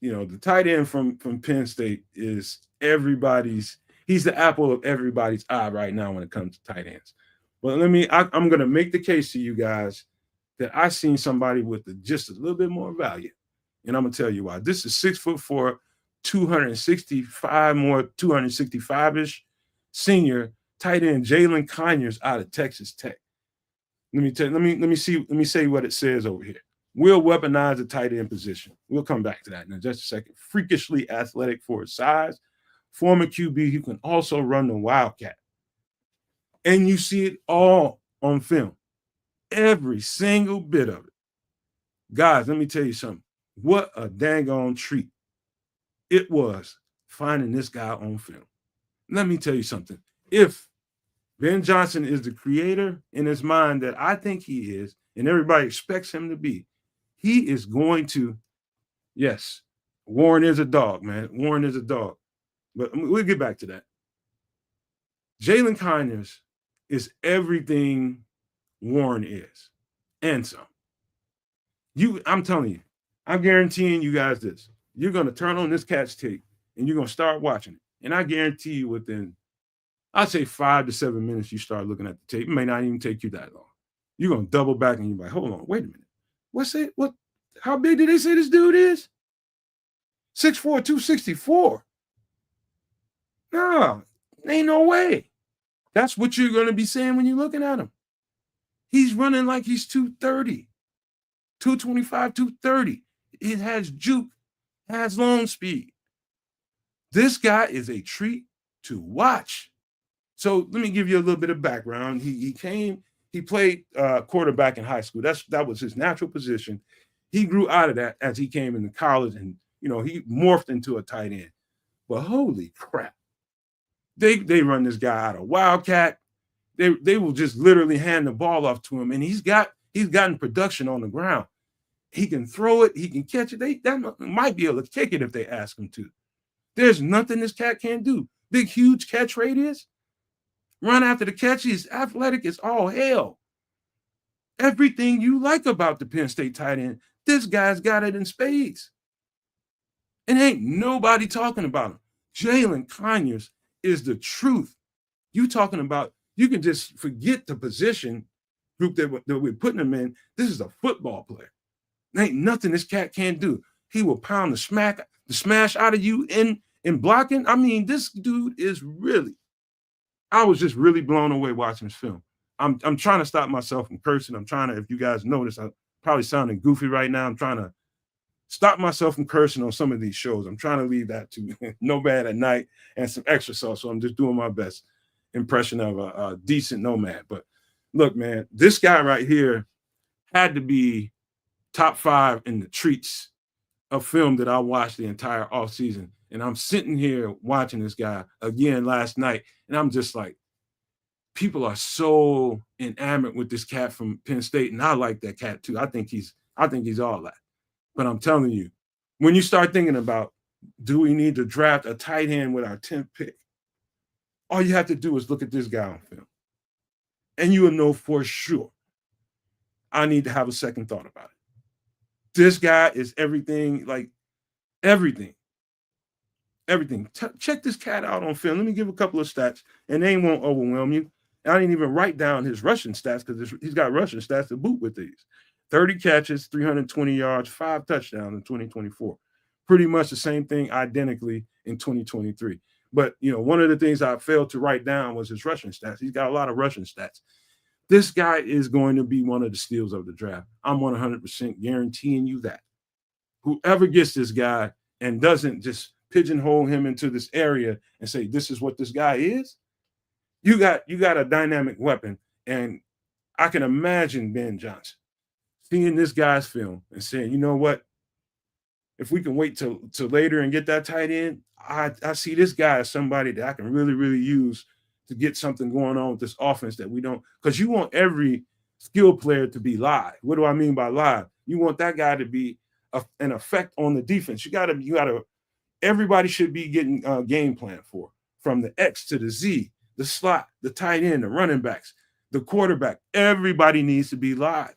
the tight end from Penn State is everybody's. He's the apple of everybody's eye right now when it comes to tight ends. But I'm gonna make the case to you guys that I seen somebody with just a little bit more value, and I'm gonna tell you why. This is 6'4", 265 ish senior tight end Jalen Conyers out of Texas Tech. Let me say what it says over here. Will weaponize the tight end position. We'll come back to that in just a second. Freakishly athletic for his size. Former QB who can also run the Wildcat. And you see it all on film. Every single bit of it. Guys, let me tell you something. What a dang on treat it was finding this guy on film. Let me tell you something. If Ben Johnson is the creator in his mind that I think he is, and everybody expects him to be, he is going to, yes, Warren is a dog, man. Warren is a dog. But we'll get back to that. Jalen Conyers is everything Warren is, and some. I'm telling you, I'm guaranteeing you guys this. You're going to turn on this cat's tape, and you're going to start watching it. And I guarantee you within, I'd say 5 to 7 minutes, you start looking at the tape. It may not even take you that long. You're going to double back, and you're like, hold on, wait a minute. What's it? What? How big did they say this dude is? 6'4", 264. No, ain't no way. That's what you're going to be saying when you're looking at him. He's running like he's 230, 225, 230. It has juke, has long speed. This guy is a treat to watch. So let me give you a little bit of background. He played quarterback in high school. That was his natural position. He grew out of that as he came into college, and he morphed into a tight end. But holy crap. They run this guy out of Wildcat. They will just literally hand the ball off to him, and he's gotten production on the ground. He can throw it, he can catch it. That might be able to kick it if they ask him to. There's nothing this cat can't do. Big, huge catch radius. Run after the catch. He's athletic as all hell. Everything you like about the Penn State tight end, this guy's got it in spades. And ain't nobody talking about him. Jalen Conyers is the truth. You talking about, you can just forget the position group that we're putting him in. This is a football player. There ain't nothing this cat can't do. He will pound the smash out of you in blocking. I mean, this dude is really, I was just really blown away watching this film. I'm trying to stop myself from cursing. I'm trying to, if you guys notice, I'm probably sounding goofy right now. I'm trying to stop myself from cursing on some of these shows. I'm trying to leave that to No Bad at Night and some extra sauce. So I'm just doing my best impression of a decent nomad. But look, man, this guy right here had to be top 5 in the treats of film that I watched the entire offseason. And I'm sitting here watching this guy again last night, and I'm just like, people are so enamored with this cat from Penn State, and I like that cat too. I think he's all that. But I'm telling you, when you start thinking about, do we need to draft a tight end with our 10th pick? All you have to do is look at this guy on film, and you will know for sure I need to have a second thought about it. This guy is everything, like everything. Check this cat out on film. Let me give a couple of stats, and they won't overwhelm you. I didn't even write down his rushing stats because he's got rushing stats to boot with these. 30 catches, 320 yards, 5 touchdowns in 2024. Pretty much the same thing identically in 2023. But, one of the things I failed to write down was his rushing stats. He's got a lot of rushing stats. This guy is going to be one of the steals of the draft. I'm 100% guaranteeing you that. Whoever gets this guy and doesn't just pigeonhole him into this area and say, this is what this guy is, you got a dynamic weapon. And I can imagine Ben Johnson seeing this guy's film and saying, you know what, if we can wait till later and get that tight end, I see this guy as somebody that I can really, really use to get something going on with this offense that we don't, because you want every skill player to be live. What do I mean by live? You want that guy to be an effect on the defense. You gotta, everybody should be getting a game plan for, from the X to the Z, the slot, the tight end, the running backs, the quarterback. Everybody needs to be live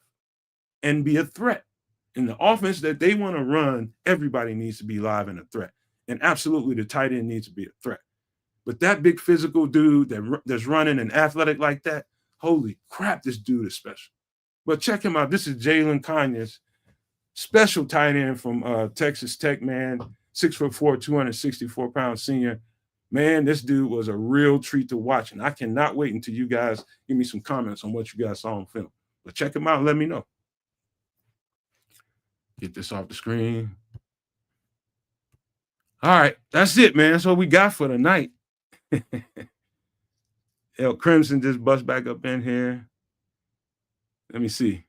and be a threat. in the offense that they want to run, everybody needs to be live and a threat. And absolutely, the tight end needs to be a threat. But that big physical dude that's running and athletic like that, holy crap, this dude is special. But check him out. This is Jalen Conyers, special tight end from Texas Tech, man. 6'4", 264-pound senior. Man, this dude was a real treat to watch. And I cannot wait until you guys give me some comments on what you guys saw on film. But check him out and let me know. Get this off the screen. All right, that's it, man. That's what we got for the night. El Crimson just bust back up in here. Let me see.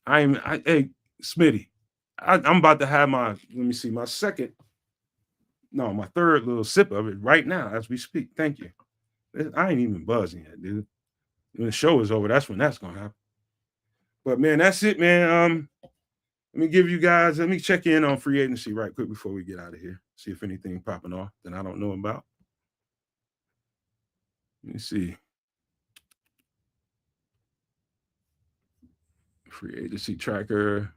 Hey, Smitty, I'm about to have my third little sip of it right now as we speak. Thank you. I ain't even buzzing yet, dude. When the show is over, that's when that's gonna happen. But man, that's it, man. Let me check in on free agency right quick before we get out of here. See if anything popping off that I don't know about. Let me see. Free agency tracker.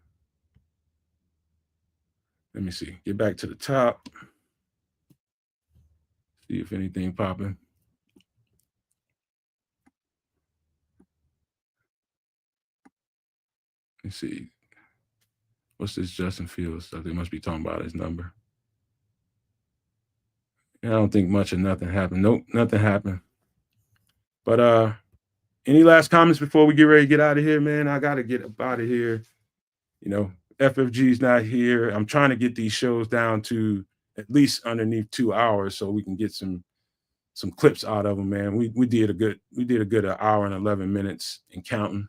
Let me see. Get back to the top. See if anything popping. Let's see. What's this Justin Fields stuff? They must be talking about his number. I don't think much of nothing happened. Nope, nothing happened. But any last comments before we get ready to get out of here, man? I got to get up out of here. You know, FFG's not here. I'm trying to get these shows down to at least underneath 2 hours so we can get some clips out of them, man. We did a good hour and 11 minutes and counting.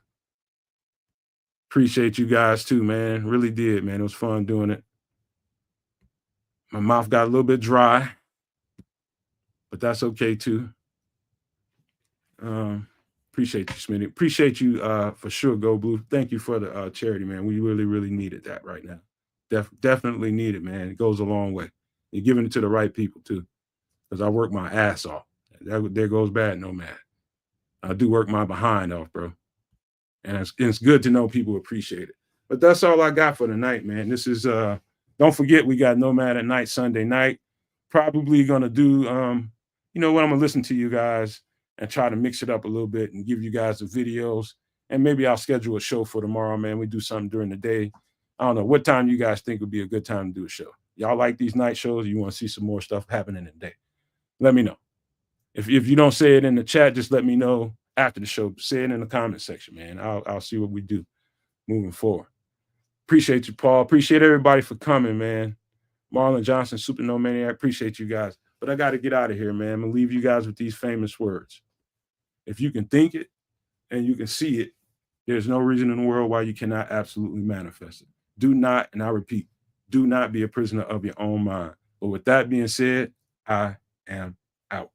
Appreciate you guys too, man. Really did, man. It was fun doing it. My mouth got a little bit dry, but that's okay too. Appreciate you, Smitty. Appreciate you for sure, Go Blue. Thank you for the charity, man. We really, really needed that right now. Definitely need it, man. It goes a long way. You're giving it to the right people too, because I work my ass off. There goes bad, no man. I do work my behind off, bro. And it's good to know people appreciate it. But that's all I got for tonight, man. This is don't forget we got Nomad at Night Sunday night. Probably gonna do you know what, I'm gonna listen to you guys and try to mix it up a little bit and give you guys the videos. And maybe I'll schedule a show for tomorrow, man. We do something during the day. I don't know what time you guys think would be a good time to do a show. Y'all like these night shows? You want to see some more stuff happening in the day? Let me know. If you don't say it in the chat, just let me know after the show. Say it in the comment section, man. I'll see what we do moving forward. Appreciate you, Paul. Appreciate everybody for coming, man. Marlon Johnson, Super No Maniac. Appreciate you guys. But I got to get out of here, man. I'm going to leave you guys with these famous words. If you can think it and you can see it, there's no reason in the world why you cannot absolutely manifest it. Do not, and I repeat, do not be a prisoner of your own mind. But with that being said, I am out.